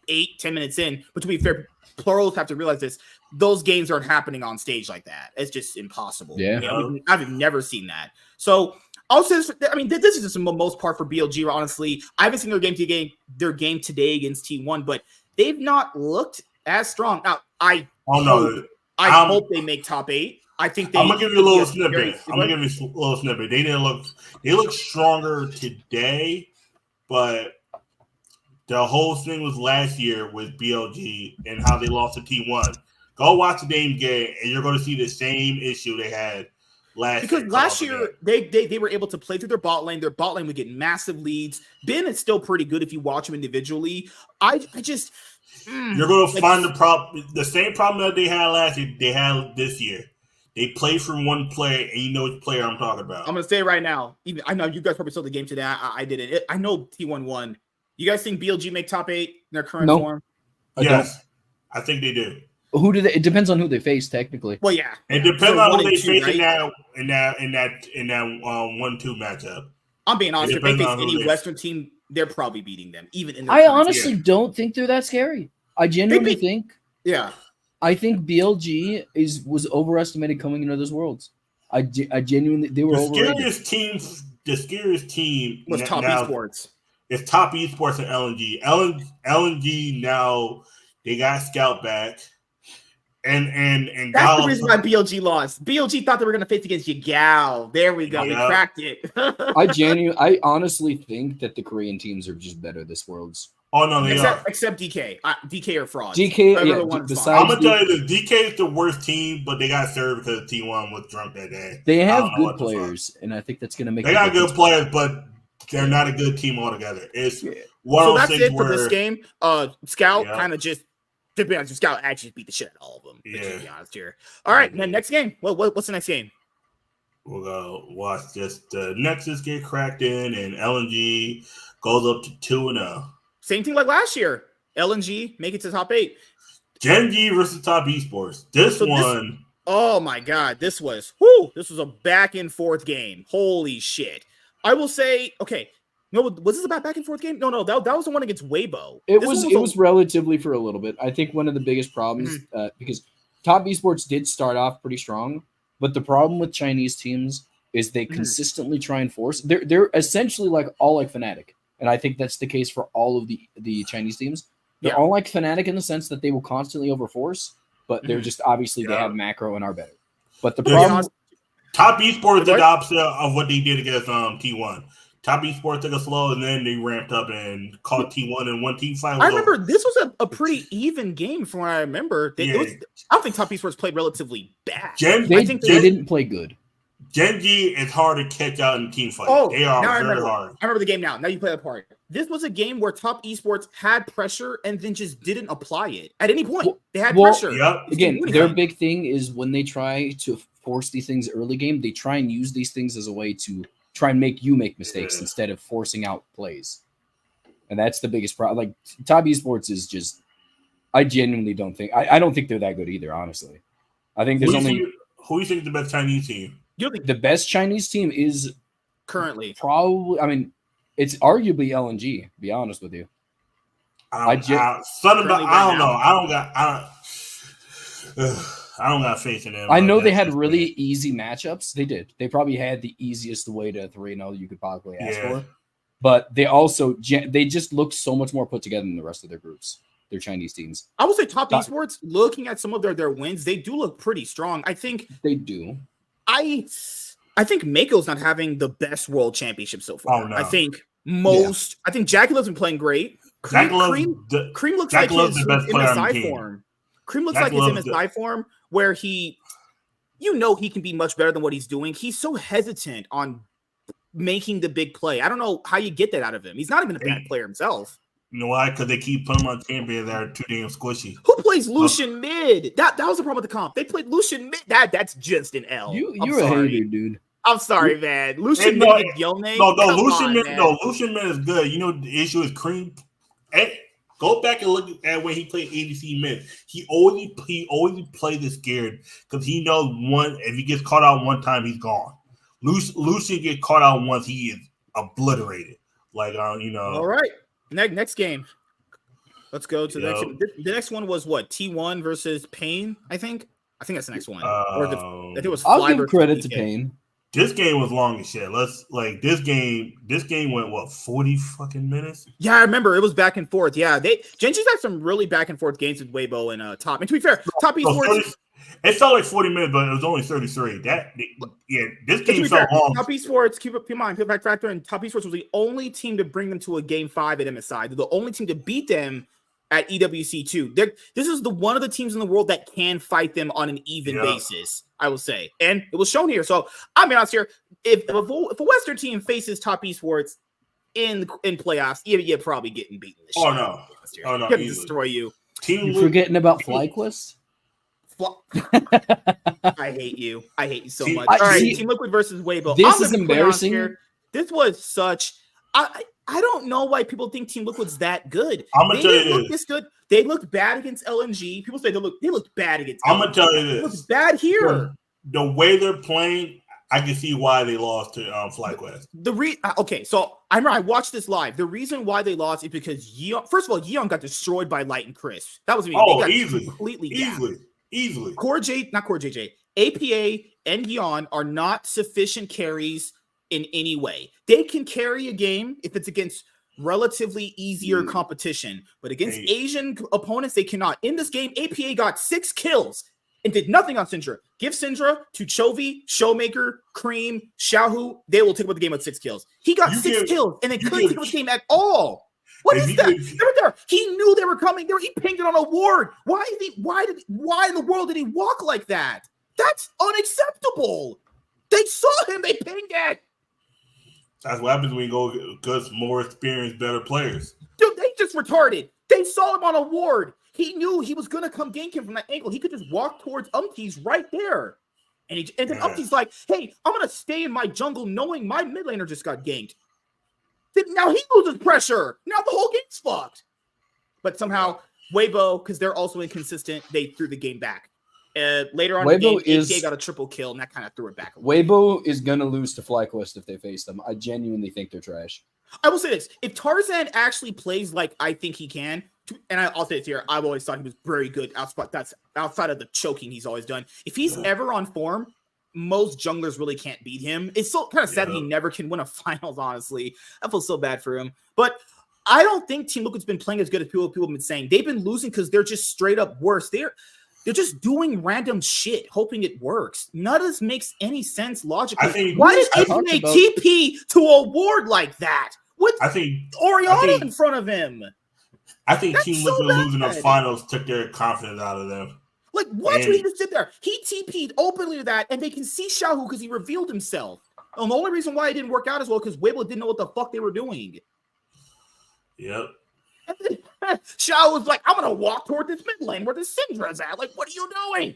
8-10 minutes in. But to be fair, plurals have to realize this. Those games aren't happening on stage like that. It's just impossible. Yeah. I've never seen that. So I'll say this, this is just the most part for BLG, honestly. I haven't seen their game today against T1, but they've not looked as strong. Now, I hope they make top 8. I think I'm gonna give you a little snippet. They look stronger today, but the whole thing was last year with BLG and how they lost to T1. Go watch the game and you're going to see the same issue they had last year. Because last year, they were able to play through their bot lane. Their bot lane would get massive leads. Ben is still pretty good if you watch him individually. You're going to find the same problem that they had last year, they had this year. They play from one player, and you know which player I'm talking about. I'm going to say right now, I know you guys probably saw the game today. I didn't. I know T1 won. You guys think BLG make top 8 in their current form? Yes, I think they do. Who do they? It depends on who they face, technically. Well, yeah, it depends on who they face in that 1-2 matchup. I'm being honest. If they face any Western team, they're probably beating them. Even in I honestly don't think they're that scary. I genuinely think. Yeah, I think BLG was overestimated coming into those worlds. I genuinely they were overrated. The scariest team was Top Esports. It's Top Esports and LNG. LNG now, they got Scout back. and That's the Gao. reason why BLG lost. BLG thought they were going to face against Yagao. There we go. We cracked it. I honestly think that the Korean teams are just better this Worlds. Oh no, they are. Except DK. DK are frauds. DK, yeah. I'm gonna tell you this: DK is the worst team, but they got served because T1 was drunk that day. They have good players, and I think that's gonna make. They got good players, but they're not a good team altogether. It's one so of those that's things it for where this game. Scout kind of just. To be honest, Scout actually beat the shit out of all of them. Yeah. To be honest here. All right, then next game. What's the next game? We'll go watch just the Nexus get cracked in, and LNG goes up to 2-0. Same thing like last year. LNG make it to top 8. Genji versus Top Esports. This one. Oh my god, this was a back and forth game. Holy shit! I will say, okay. No, was this about back and forth game? No, that was the one against Weibo. It was relatively for a little bit. I think one of the biggest problems, because Top Esports did start off pretty strong, but the problem with Chinese teams is they consistently try and force. They're essentially all like Fnatic, and I think that's the case for all of the Chinese teams. They're all like Fnatic in the sense that they will constantly overforce, but they're just obviously they have macro and are better. But the problem, Top Esports did the opposite of what they did against T1. Top Esports took a slow, and then they ramped up and caught T1 and one team fight. I remember this was a pretty even game from what I remember. I don't think Top Esports played relatively bad. They didn't play good. Genji is hard to catch out in team fight. They are very hard. I remember the game now. Now you play that part. This was a game where Top Esports had pressure and then just didn't apply it at any point. They had pressure. Again, their big thing is when they try to force these things early game, they try and use these things as a way to try and make you make mistakes instead of forcing out plays. And that's the biggest problem. Like, Top Esports is just, I genuinely don't think, I don't think they're that good either, honestly. I think there's who do you think the best Chinese team? The best Chinese team is currently probably, I mean, it's arguably LNG, to be honest with you. I don't know. I don't got faith in them. I know they had really easy matchups. They did. They probably had the easiest way to 3-0 you could possibly ask for. But they also they just look so much more put together than the rest of their groups, their Chinese teams. I will say Top Esports, looking at some of their wins, they do look pretty strong. I think they do. I think Mako's not having the best world championship so far. Oh, no. I think I think Jackie Love's been playing great. Cream looks like he's in MSI form. Cream looks like his MSI form where he can be much better than what he's doing. He's so hesitant on making the big play. I don't know how you get that out of him. He's not even a bad player himself. You know why? Because they keep putting him on champions that are too damn squishy. Who plays Lucian mid? That was the problem with the comp. They played Lucian mid. That's just an L. You're a hater, dude. I'm sorry, man. Lucian mid is your name. Lucian mid is good. You know the issue is Cream. Go back and look at when he played ADC mid. He always plays it scared because he knows if he gets caught out one time, he's gone. Lucian get caught out once, he is obliterated. All right, next game. Let's go to the next one. The next one was what? T1 versus Pain, I think that's the next one. I think it was I'll give credit to Pain. This game was long as shit. This game went 40 fucking minutes? Yeah, I remember it was back and forth. Yeah, Genji's had some really back and forth games with Weibo and Top. And to be fair, Top Esports it felt like 40 minutes, but it was only 33. This game felt long. Top Esports, keep in mind, factor in Top Esports was the only team to bring them to a game 5 at MSI. They're the only team to beat them at EWC2. This is one of the teams in the world that can fight them on an even basis, I will say. And it was shown here. So, I'll be honest here. If a Western team faces Top Esports in playoffs, you're probably getting beaten this year. No. Going to destroy you. You're forgetting about FlyQuest? I hate you. I hate you so much. All right, Team Liquid versus Weibo. This is embarrassing. Here. This was such... I don't know why people think Team Liquid's that good. I'm gonna tell you this good. They looked bad against LNG. People say they looked bad against. I'm gonna tell you this. They looked bad here. The way they're playing, I can see why they lost to FlyQuest. Okay, so I watched this live. The reason why they lost is because first of all, Yeon got destroyed by Light and Chris. That was easily. Core JJ, APA and Yeon are not sufficient carries in any way. They can carry a game if it's against relatively easier competition, but against Asian opponents, they cannot. In this game, APA got 6 kills. and did nothing on Syndra. Give Syndra to Chovy, Showmaker, Cream, Xiaohu. They will take over the game with 6 kills. He got 6 kills and then couldn't take over the game at all. What is that? They were there. He knew they were coming. He pinged it on a ward. Why in the world did he walk like that? That's unacceptable. They saw him. They pinged it. That's what happens when you go against more experienced, better players. Dude, they just retarded. They saw him on a ward. He knew he was going to come gank him from that angle. He could just walk towards Umpty's right there. And then Umpty's like, hey, I'm going to stay in my jungle knowing my mid laner just got ganked. Now he loses pressure. Now the whole game's fucked. But somehow, Weibo, because they're also inconsistent, they threw the game back. Later on in the game, AK got a triple kill, and that kind of threw it back. Weibo is going to lose to FlyQuest if they face them. I genuinely think they're trash. I will say this. If Tarzan actually plays like I think he can, and I'll say this here, I've always thought he was very good outside of the choking he's always done. If he's ever on form, most junglers really can't beat him. It's so kind of sad that he never can win a finals, honestly. I feel so bad for him. But I don't think Team Liquid's been playing as good as people have been saying. They've been losing because they're just straight up worse. They're just doing random shit, hoping it works. None of this makes any sense logically. Why did APA TP to a ward like that? With Orianna in front of him. I think Team Liquid losing the finals took their confidence out of them. Like, watch when he just sit there. He TP'd openly to that, and they can see Xiaohu because he revealed himself. And the only reason why it didn't work out as well because Weibo didn't know what the fuck they were doing. Yep. And then Xiaohu was like, I'm going to walk toward this mid lane where the Syndra's at. Like, what are you doing?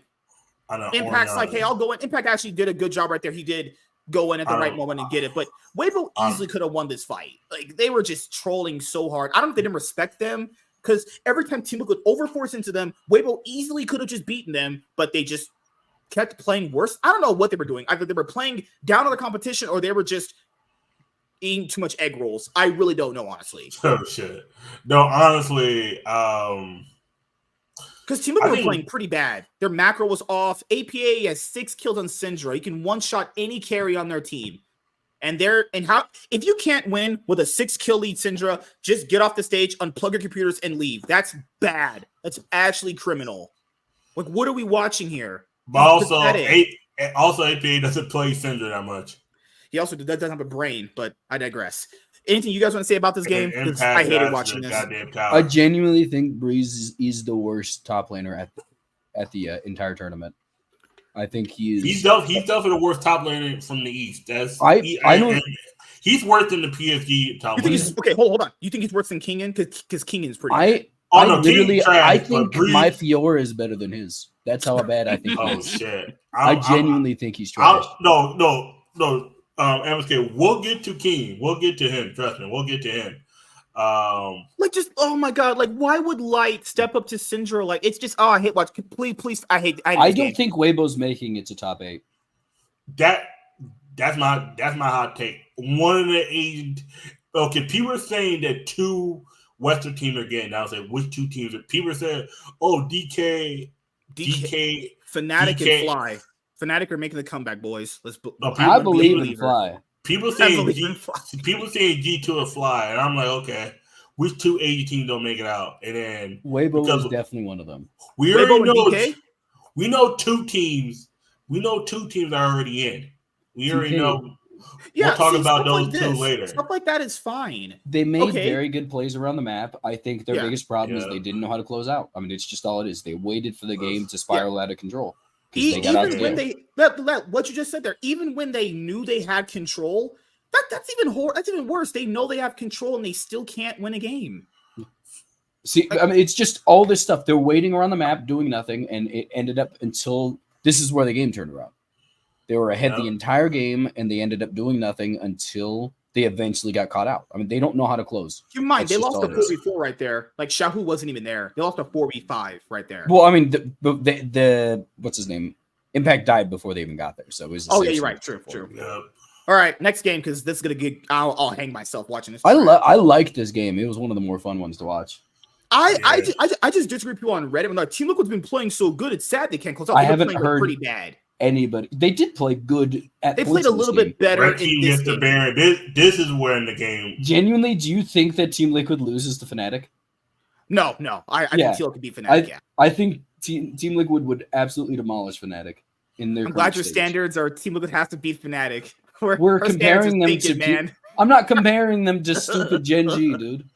I know. Impact's like, hey, I'll go in. Impact actually did a good job right there. He did go in at the right moment and get it. But Weibo easily could have won this fight. Like, they were just trolling so hard. I don't know if they didn't respect them. Because every time Team Liquid overforce into them, Weibo easily could have just beaten them, but they just kept playing worse. I don't know what they were doing. Either they were playing down on the competition or they were just eating too much egg rolls. I really don't know, honestly. Oh, shit. No, honestly, because Team Liquid were playing pretty bad. Their macro was off. APA has 6 kills on Syndra. He can one-shot any carry on their team. If you can't win with a 6-kill lead Syndra, just get off the stage, unplug your computers, and leave. That's bad. That's actually criminal. Like, what are we watching here? But also APA doesn't play Syndra that much. He also doesn't have a brain, but I digress. Anything you guys want to say about this game? I hated watching this. I genuinely think Breeze is the worst top laner at the entire tournament. I think he's definitely the worst top laner from the East. He's worse than the PSG top laner. Okay, hold on. You think he's worse than Kingen? Because Kingen's pretty bad. I think my Fiora is better than his. That's how bad I think he is. Shit. I genuinely think he's trash. No. MSK, we'll get to King. We'll get to him. Trust me, we'll get to him. Oh my god, like why would Light step up to Syndra? Like it's just I hate watch. Please, I hate. I don't think Weibo's making it to top 8. That's my hot take. One of the Asian. Okay, people are saying that 2 Western teams are getting. I was like, which 2 teams? People said, "Oh, DK, Fnatic, and Fly. Fnatic are making the comeback, boys. I believe in Fly. People saying G2 or Fly, and I'm like, okay, which 2 AU teams don't make it out? And then Weibo is definitely one of them. We already know. DK? We know 2 teams. We know 2 teams are already in. We already know. Yeah, we'll talk about those 2 later. Stuff like that is fine. They made very good plays around the map. I think their biggest problem is they didn't know how to close out. I mean, it's just all it is. They waited for the game to spiral out of control. Even when what you just said there, even when they knew they had control, that's even worse. They know they have control and they still can't win a game. See, I mean, it's just all this stuff. They're waiting around the map, doing nothing, and it ended up until this is where the game turned around. They were ahead the entire game, and they ended up doing nothing until they eventually got caught out. I mean, they don't know how to close. You mind, they lost a 4v4 right there. Like, Xiaohu wasn't even there. They lost a 4v5 right there. Well, I mean, the what's his name? Impact died before they even got there. So it was you're right. True. Yep. All right, next game, because this is going to get – I'll hang myself watching this. I liked this game. It was one of the more fun ones to watch. I just disagree with people on Reddit. When Team Liquid's been playing so good, it's sad they can't close out. I haven't heard pretty bad. Anybody. They did play good at They played a little bit better in this game. This is where in the game. Genuinely, do you think that Team Liquid loses to Fnatic? No. I think Teal could beat Fnatic, I think Team Liquid would absolutely demolish Fnatic in their. I'm glad your stage. standards are Team Liquid has to beat Fnatic. We're comparing them to man. I'm not comparing them to stupid Gen G, dude.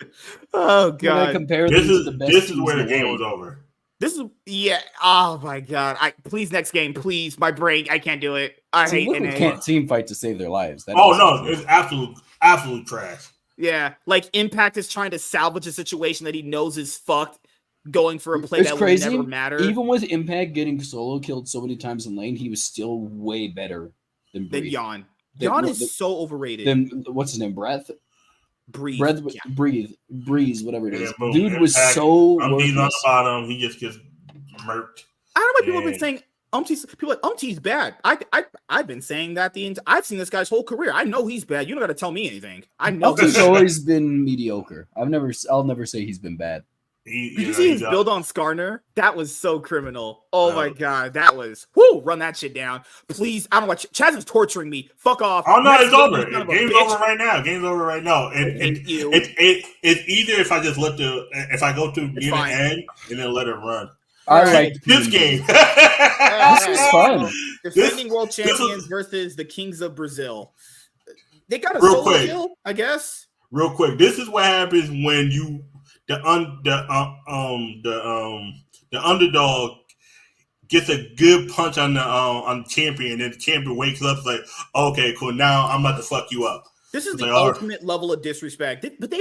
Oh We're gonna god. compare them to the best. This is where the game was over. This is oh my god. Please next game, please. My brain, I can't do it. I hate Liquid can't team fight to save their lives. It's absolute trash. Yeah, like Impact is trying to salvage a situation that he knows is fucked, going for a play it's that crazy. will never matter. Even with Impact getting solo killed so many times in lane, he was still way better than Yon. Yon is so overrated. Then what's his name? Breath. Breathe. Breeze, whatever it is. Boom. Dude was so. He's on the bottom. He just gets murked. I don't know why people have been saying people like Umtee's bad. I've been saying that I've seen this guy's whole career. I know he's bad. You don't got to tell me anything. I know Umtee's always been mediocre. I'll never say he's been bad. Did you see his build on Skarner? That was so criminal. Oh my god, that was run that shit down. Please, I don't know what Chaz is torturing me. Fuck off. Oh no, it's over. Game's over right now. And it's easier if I just if I go to near the end and then let it run. All right, this game. This is fun. Defending world champions versus the Kings of Brazil. They got a solo kill, I guess. Real quick, this is what happens when the underdog gets a good punch on the champion, and the champion wakes up like, okay, cool, now I'm about to fuck you up. This is the ultimate level of disrespect. But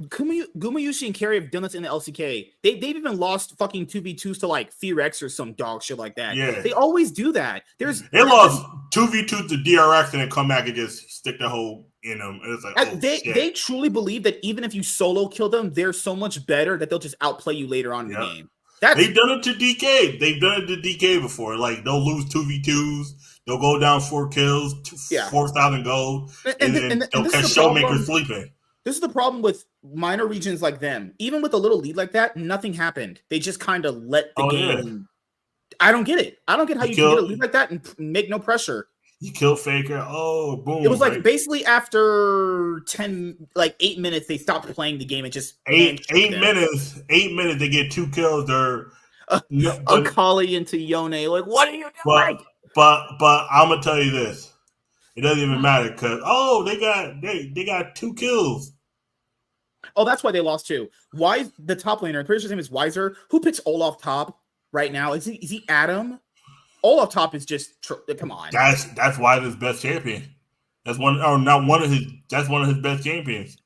Gumayushi and Carey have done this in the LCK. They've even lost fucking 2v2s to like Fear-X or some dog shit like that. Yeah. They always do that. They lost 2v2 to DRX and then come back and just stick the whole in them. And it's like, they truly believe that even if you solo kill them, they're so much better that they'll just outplay you later on in the game. They've done it to DK. They've done it to DK before. Like they'll lose 2v2s. They'll go down 4 kills, 4,000 gold, and then they'll catch Showmaker sleeping. This is the problem with minor regions like them. Even with a little lead like that, nothing happened. They just kind of let the game. I don't get it. I don't get how you can get a lead like that and make no pressure. You kill Faker. Oh, boom. It was like basically after 8 minutes, they stopped playing the game and just 8 minutes. 8 minutes, they get 2 kills. They're Akali into Yone. Like, what are you doing? But I'm gonna tell you this. It doesn't even matter because they got 2 kills. Oh, that's why they lost too. Why the top laner? I'm pretty sure his name is Weiser. Who picks Olaf top right now? Is he Adam? Olaf top is just come on. That's Weiser's best champion. That's one of his best champions.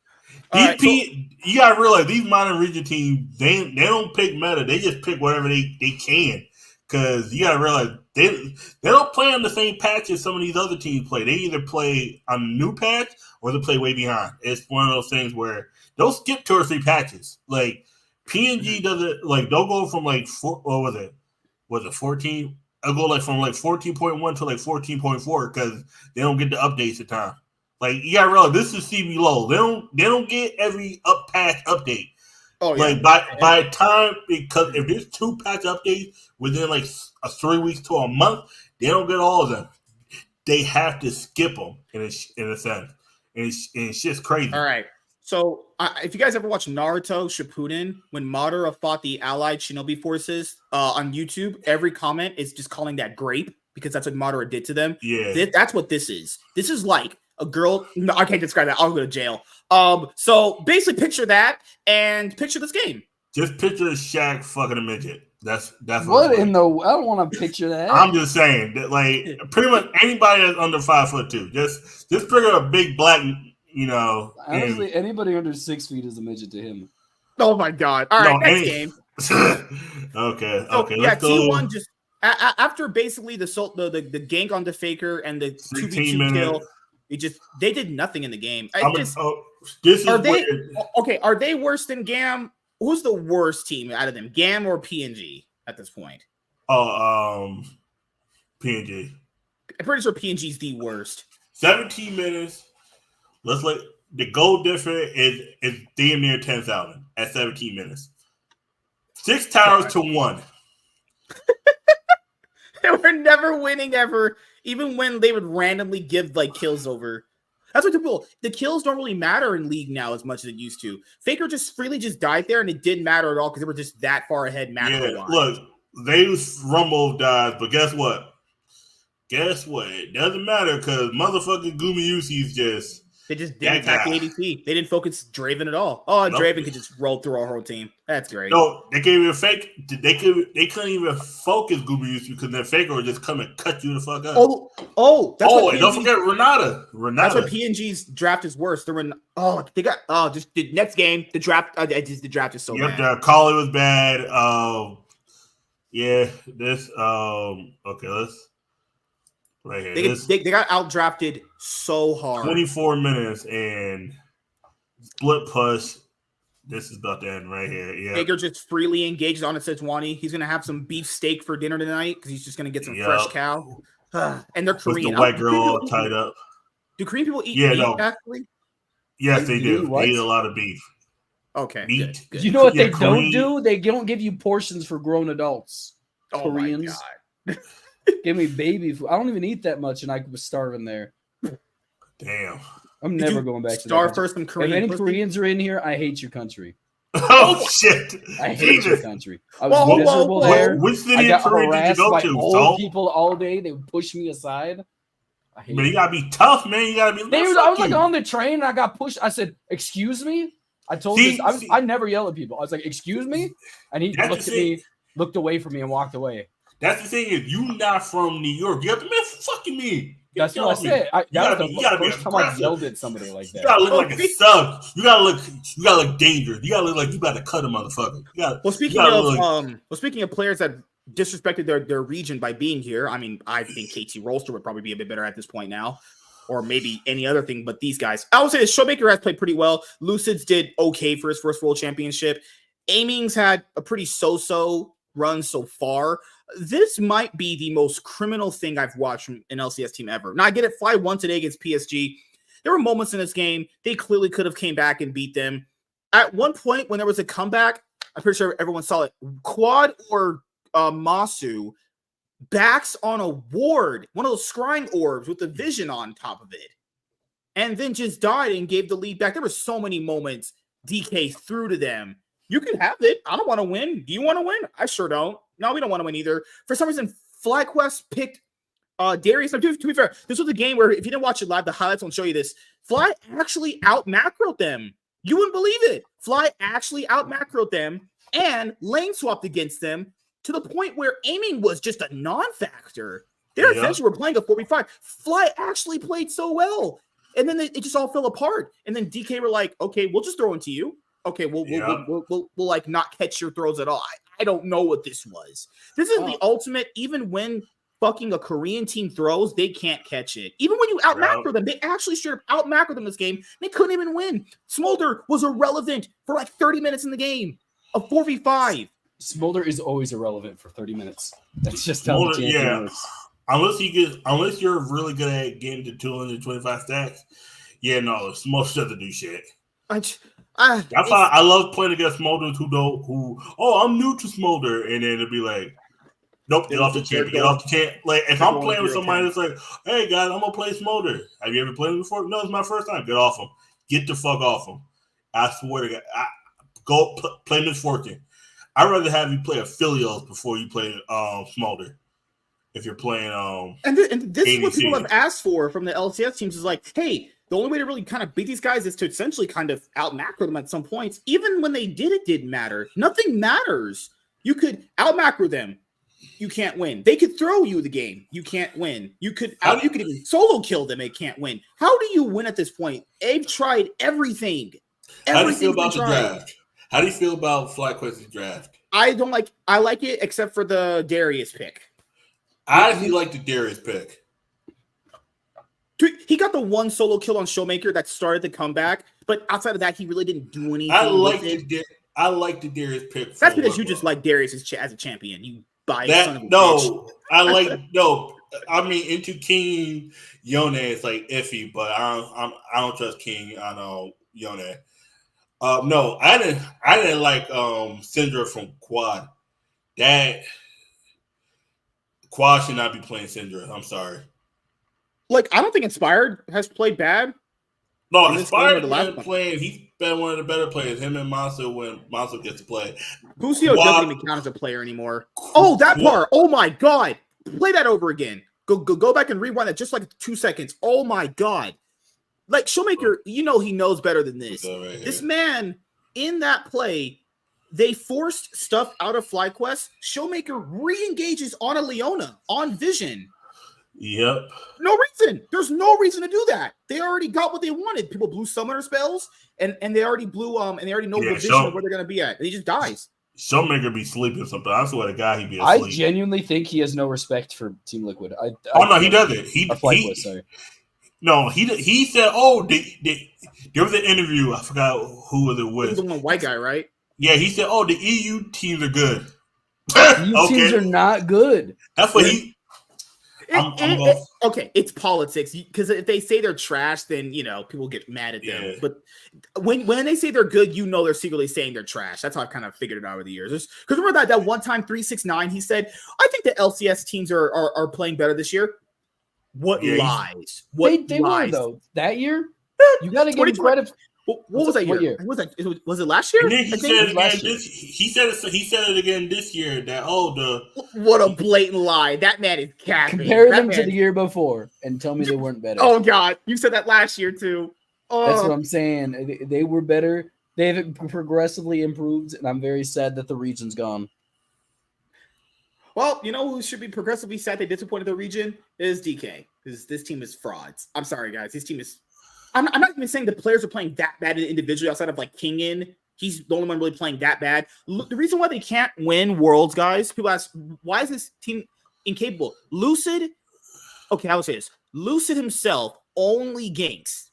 You gotta realize these minor region teams they don't pick meta. They just pick whatever they can. Because you gotta realize they don't play on the same patch as some of these other teams play. They either play on a new patch or they play way behind. It's one of those things where they'll skip 2 or 3 patches. Like PNG does it. Like they'll go from like 14? I'll go like from like 14.1 to like 14.4 because they don't get the updates at time. Like you gotta realize this is CB low. They don't get every patch update. Oh yeah. Like by time, because if there's 2 patch updates within like 3 weeks to a month, they don't get all of them. They have to skip them in a sense, and it's just crazy. All right. So if you guys ever watch Naruto Shippuden, when Madara fought the Allied Shinobi forces on YouTube, every comment is just calling that grape because that's what Madara did to them. Yeah, that's what this is. This is like a girl. No, I can't describe that. I'll go to jail. So basically, picture that and picture this game. Just picture Shaq fucking a midget. That's what in the. I don't want to picture that. I'm just saying that, like, pretty much anybody that's under 5'2", just picture a big black. Honestly, anybody under 6 feet is a midget to him. Oh my god! All right, next game. Okay. Yeah, T1 just after basically the gank on the Faker and the 2v2 kill. They did nothing in the game. Are they worse than GAM? Who's the worst team out of them, GAM or PNG at this point? PNG. I'm pretty sure PNG is the worst. 17 minutes. Let's let the goal difference is damn near 10,000 at 17 minutes. 6 towers to 1. They were never winning ever, even when they would randomly give like kills over. That's what the kills don't really matter in League now as much as it used to. Faker just freely died there, and it didn't matter at all because they were just that far ahead macro-wise. Look, Rumble dies, but guess what? It doesn't matter because motherfucking Gumayusi is just. They just didn't attack the ADC. They didn't focus Draven at all. Oh, nope. Draven could just roll through our whole team. That's great. No, they can't even fake. They couldn't even focus Gumayusi because their faker would just come and cut you the fuck up. And don't forget Renata. That's why PNG's draft is worse. Just the next game. The draft. The draft is so bad. The Collie was bad. Okay, let's. Right here. They got out-drafted so hard. 24 minutes and split push. This is about to end right here. Yeah. Faker just freely engages on a Sejuani. He's going to have some beef steak for dinner tonight because he's just going to get some fresh cow. And they're Korean. With the white girl all tied up. Do Korean people eat beef, actually? Yes, they do. They eat a lot of beef. Okay. Meat. Good. You know what they don't do? They don't give you portions for grown adults. Koreans. My God. Give me baby food. I don't even eat that much, and I was starving there. Damn. I'm never going back to starve for some Korean. If any Koreans are in here, I hate your country. Oh shit! I hate your country. I was miserable there. Which city I got did you harassed go by to? old people all day. They would push me aside. I hate you gotta be tough, man. You gotta be. I was like on the train, and I got pushed. I said, "Excuse me." I told I never yell at people. I was like, "Excuse me," and he looked at me, looked away from me, and walked away. That's the thing is, you not from New York. You have to man fucking me. That's what I said. You gotta be first time I yelled at somebody like that. You gotta look like a sub. You gotta look dangerous. You gotta look like you about to cut a motherfucker. Speaking of players that disrespected their region by being here, I mean, I think KT Rolster would probably be a bit better at this point now. Or maybe any other thing, but these guys. I would say Showmaker has played pretty well. Lucid's did okay for his first World Championship. Aiming's had a pretty so-so run so far. This might be the most criminal thing I've watched from an LCS team ever. Now, I get it. Fly won today against PSG. There were moments in this game. They clearly could have came back and beat them. At one point, when there was a comeback, I'm pretty sure everyone saw it. Quad or Masu backs on a ward, one of those scrying orbs with the vision on top of it, and then just died and gave the lead back. There were so many moments DK threw to them. You can have it. I don't want to win. Do you want to win? I sure don't. No, we don't want to win either. For some reason, FlyQuest picked Darius. Now, to be fair, this was a game where if you didn't watch it live, the highlights won't show you this. Fly actually out-macroed them. You wouldn't believe it. Fly actually out-macroed them and lane swapped against them to the point where aiming was just a non-factor. They essentially were playing a 4v5. Fly actually played so well. And then it just all fell apart. And then DK were like, okay, we'll just throw into you. Okay, we'll like not catch your throws at all. I don't know what this was. This is the ultimate. Even when fucking a Korean team throws, they can't catch it. Even when you out-macro them, they actually straight up out-macro them this game. They couldn't even win. Smolder was irrelevant for like 30 minutes in the game. A 4v5. Smolder is always irrelevant for 30 minutes. That's just how the champion works. Unless you're really good at getting to 225 stacks, Smolder doesn't do shit. That's why I love playing against Smolders who I'm new to Smolder, and then it'll be like, nope, get off the champ. Like if I'm playing with somebody that's like, hey guys, I'm gonna play Smolder. Have you ever played him before? No, it's my first time. Get off him. Get the fuck off him. I swear to God, go play Misfortune. I'd rather have you play Aphelios before you play Smolder. If you're playing and this is what people have asked for from the LCS teams is like, hey, the only way to really kind of beat these guys is to essentially kind of out-macro them at some points. Even when they did, it didn't matter. Nothing matters. You could out-macro them. You can't win. They could throw you the game. You can't win. You could even solo kill them. They can't win. How do you win at this point? They've tried everything. How do you feel about the draft? How do you feel about FlyQuest's draft? I like it except for the Darius pick. I actually like the Darius pick. He got the one solo kill on Showmaker that started the comeback, but outside of that, he really didn't do anything. I like the Darius pick. That's because you just like Darius as a champion. You buy son of a bitch. I mean, into King Yone is like iffy, but I don't trust King on Yone. No, I didn't like Syndra from Quad. That Quad should not be playing Syndra. I'm sorry. Like, I don't think Inspired has played bad. No, in this game or Inspired the last been one? playing. He's been one of the better players. Him and Monster when Monster gets to play. Busio doesn't even count as a player anymore. Oh, that part. Oh my god. Play that over again. Go back and rewind that just like 2 seconds. Oh my god. Like Showmaker, he knows better than this. This man in that play, they forced stuff out of FlyQuest. Showmaker re-engages on a Leona on Vision. Yep. No reason. There's no reason to do that. They already got what they wanted. People blew summoner spells, and they already blew and they already know the vision of where they're gonna be at. And he just dies. Showmaker be sleeping something. I swear to God, he be asleep. I genuinely think he has no respect for Team Liquid. No, he doesn't. Sorry. No, he said, "Oh, there was an interview. I forgot who was it with. The one white guy, right? Yeah, he said, "Oh, the EU teams are good. EU teams are not good." That's what he. Okay, it's politics because if they say they're trash, then people get mad at them. But when they say they're good, they're secretly saying they're trash. That's how I've kind of figured it out over the years. Because remember that one time 369, he said, "I think the LCS teams are playing better this year." What lies? What they lies? were though that year. You got to give him credit. What was that year? What year? Was it last year? And then he said it again this year. That what a blatant lie. That man is capping. Compare them to the year before and tell me they weren't better. Oh God, you said that last year too. Oh. That's what I'm saying. They were better. They've progressively improved, and I'm very sad that the region's gone. Well, who should be progressively sad they disappointed the region is DK, because this team is frauds. I'm sorry, guys. This team is. I'm not even saying the players are playing that bad individually outside of like Kingin. He's the only one really playing that bad. The reason why they can't win Worlds, guys, people ask, why is this team incapable? Lucid, okay, I would say this. Lucid himself only ganks.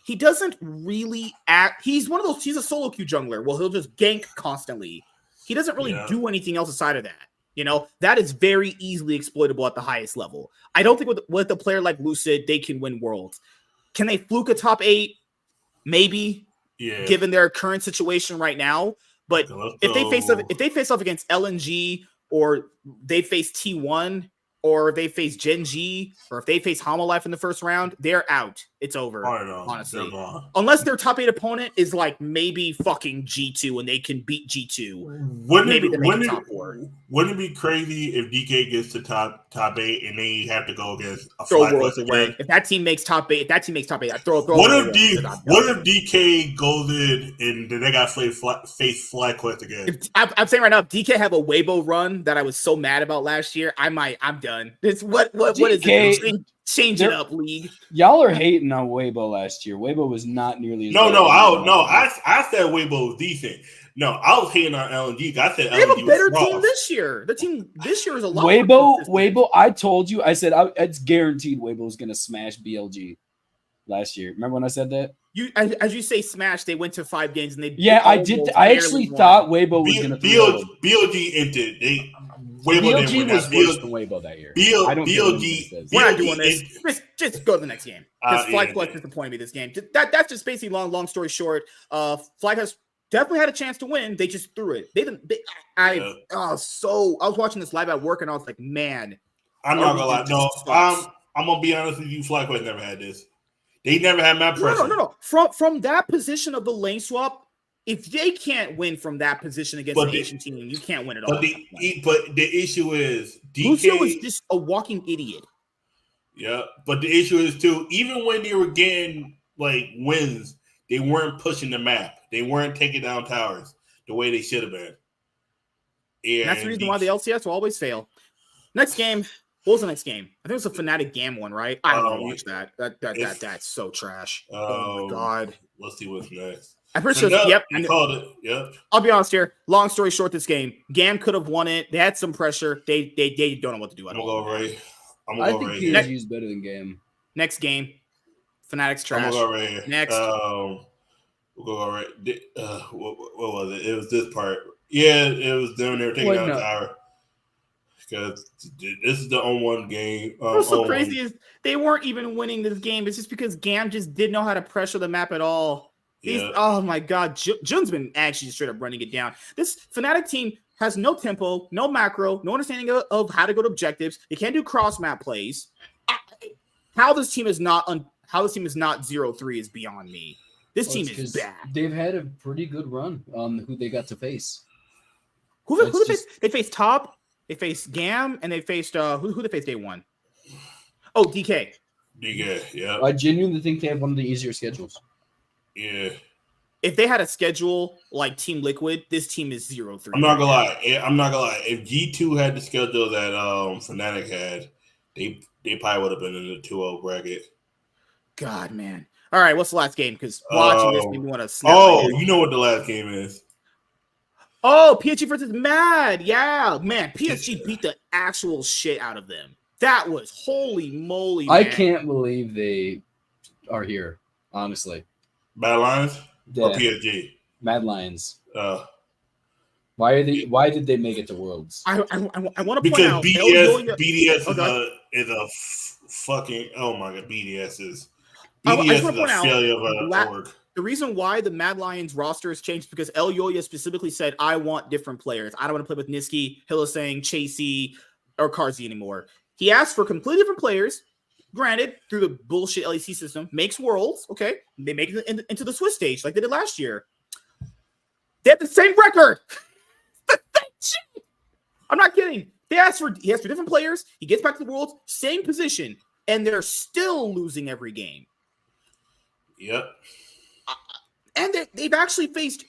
He doesn't really act. He's one of those, he's a solo queue jungler. Well, he'll just gank constantly. He doesn't really do anything else aside of that. That is very easily exploitable at the highest level. I don't think with a player like Lucid, they can win Worlds. Can they fluke a top 8? Maybe, given their current situation right now. But if they face off against LNG, or they face T1, or if they face Gen G, or if they face Homolife in the first round, they're out. It's over, honestly. Unless their top 8 opponent is like maybe fucking G2 and they can beat G2. Maybe they make top 4. Wouldn't it be crazy if DK gets to top 8 and they have to go against a throw Worlds away? If that team makes top 8, I throw What if DK goes in and then they got face FlyQuest again? I'm saying right now, if DK have a Weibo run that I was so mad about last year, I'm done. It's what is it? Change it up, league. Y'all are hating on Weibo last year. Weibo was not nearly as I said Weibo was decent. No, I was hating on LNG. I said they have a better team this year. The team this year is a lot. Weibo. I told you. I said it's guaranteed Weibo is going to smash BLG last year. Remember when I said that? As you say, smash. They went to 5 games and they. Yeah, I did. I actually thought Weibo was going to. BLG entered. BLG was worse than Weibo that year. BLG. We're not doing this. Just go to the next game. Because FlyQuest disappointed me this game. That's just basically long story short. FlyQuest definitely had a chance to win. They just threw it. I was watching this live at work and I was like, man. I'm not gonna lie. No, I'm gonna be honest with you. FlyQuest never had this. They never had map pressure. No. From that position of the lane swap. If they can't win from that position against an Asian team, you can't win at all. But the issue is DK Lucio was just a walking idiot. Yeah, but the issue is too, even when they were getting like wins, they weren't pushing the map. They weren't taking down towers the way they should have been. And that's the reason why the LCS will always fail. Next game. What was the next game? I think it was a Fnatic Gam one, right? I don't want to watch that. That's so trash. Oh my god. Let's see what's next. I'm pretty sure. Yep. You called it. Yep. I'll be honest here. Long story short, this game, Gam could have won it. They had some pressure. They don't know what to do at all. I think PSG is better than Gam. Next game, Fnatic's trash. I'm gonna go right here. Next. We'll go right. What was it? It was this part. Yeah, it was them. They were taking down the tower. Because this is the on-1 game. What's so crazy is they weren't even winning this game. It's just because Gam just didn't know how to pressure the map at all. Oh my god, Jun's been actually straight up running it down. This Fnatic team has no tempo, no macro, no understanding of how to go to objectives. They can't do cross map plays. How this team is not how this team is not 0-3 is beyond me. This team is bad. They've had a pretty good run on who they got to face. Who they faced? They faced Top, they faced Gam, and they faced who they faced day one? Oh, DK. DK, yeah. I genuinely think they have one of the easier schedules. Yeah. If they had a schedule like Team Liquid, this team is 0-3. I'm not gonna lie. If G2 had the schedule that Fnatic had, they probably would have been in the 2-0 bracket. God, man. All right, what's the last game? Because watching this made me want to snap. You know what the last game is? Oh, PSG versus Mad. Yeah, man. PSG beat the actual shit out of them. That was holy moly, man. I can't believe they are here, honestly. Mad Lions or PSG? Mad Lions. Why did they make it to Worlds? I want to point out BDS is a fucking, oh my god, BDS is a failure of an org. The reason why the Mad Lions roster has changed is because El Yoya specifically said, I want different players. I don't want to play with Niski, Hillisang, Chasey, or Karzi anymore. He asked for completely different players. Granted, through the bullshit LEC system, makes Worlds, okay? They make it into the Swiss stage like they did last year. They have the same record. I'm not kidding. He asked for different players. He gets back to the Worlds, same position, and they're still losing every game. Yep. And they've actually faced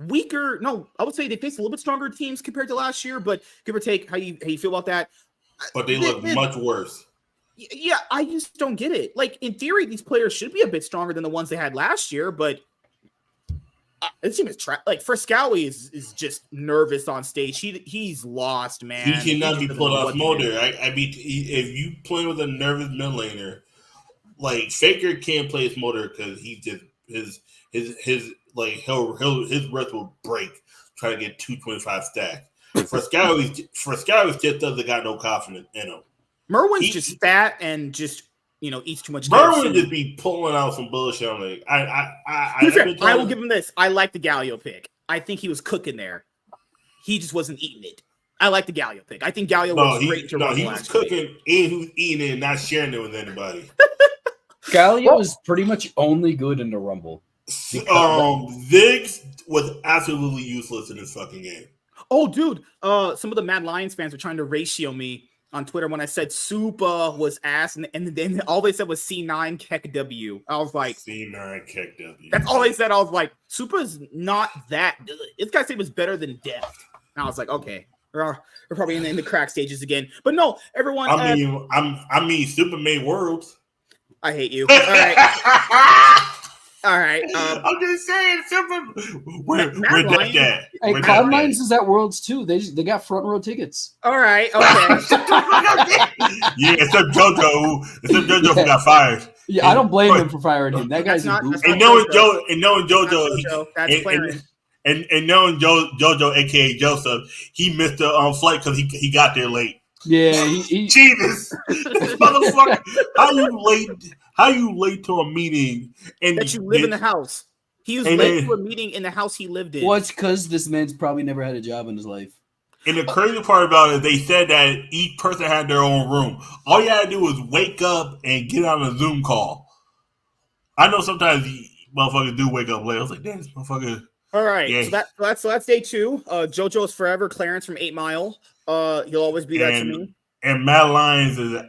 weaker. No, I would say they faced a little bit stronger teams compared to last year. But give or take, how you feel about that? But they look much worse. Yeah, I just don't get it. Like in theory, these players should be a bit stronger than the ones they had last year. But this team is like Frescowy is just nervous on stage. He's lost, man. He cannot be pulled off Mulder. I mean, if you play with a nervous mid laner, like Faker can't play as Mulder because he just his breath will break trying to get 225 stack. Frescowy just doesn't got no confidence in him. Merwin's just fat and just eats too much. Merwin just be pulling out some bullshit. I'm like, I will give him this. I like the Galio pick. I think he was cooking there. He just wasn't eating it. I like the Galio pick. I think Galio was great to run. He was cooking and he was eating it and not sharing it with anybody. Galio is pretty much only good in the Rumble. Ziggs was absolutely useless in this fucking game. Oh, dude. Some of the Mad Lions fans were trying to ratio me on Twitter when I said Supa was ass, and then all they said was C9 Keck W. I was like, C9 Keck W. That's all they said. I was like, Supa's not that good. This guy said it was better than Death. And I was like, okay, we're probably in the crack stages again. But no, everyone. I mean, Supa made Worlds. I hate you. All right. All right. I'm just saying, we're Lions. that. Hey, Cloud9 is at Worlds too. They got front row tickets. All right. Okay. Yeah, except JoJo who got fired. Yeah, I don't blame him for firing him. That guy's a goof. And knowing JoJo, that's Clarence. And knowing JoJo, aka Joseph, he missed the flight because he got there late. Yeah, he Jesus, motherfucker! How you late to a meeting and that you live in the house? He was late to a meeting in the house he lived in. Well, it's because this man's probably never had a job in his life. And the crazy part about it, they said that each person had their own room. All you had to do was wake up and get on a Zoom call. I know sometimes motherfuckers do wake up late. I was like, damn, this motherfucker. All right, yeah. So that's day 2. JoJo is forever. Clarence from 8 Mile. He'll always be that to me. And Mad Lions is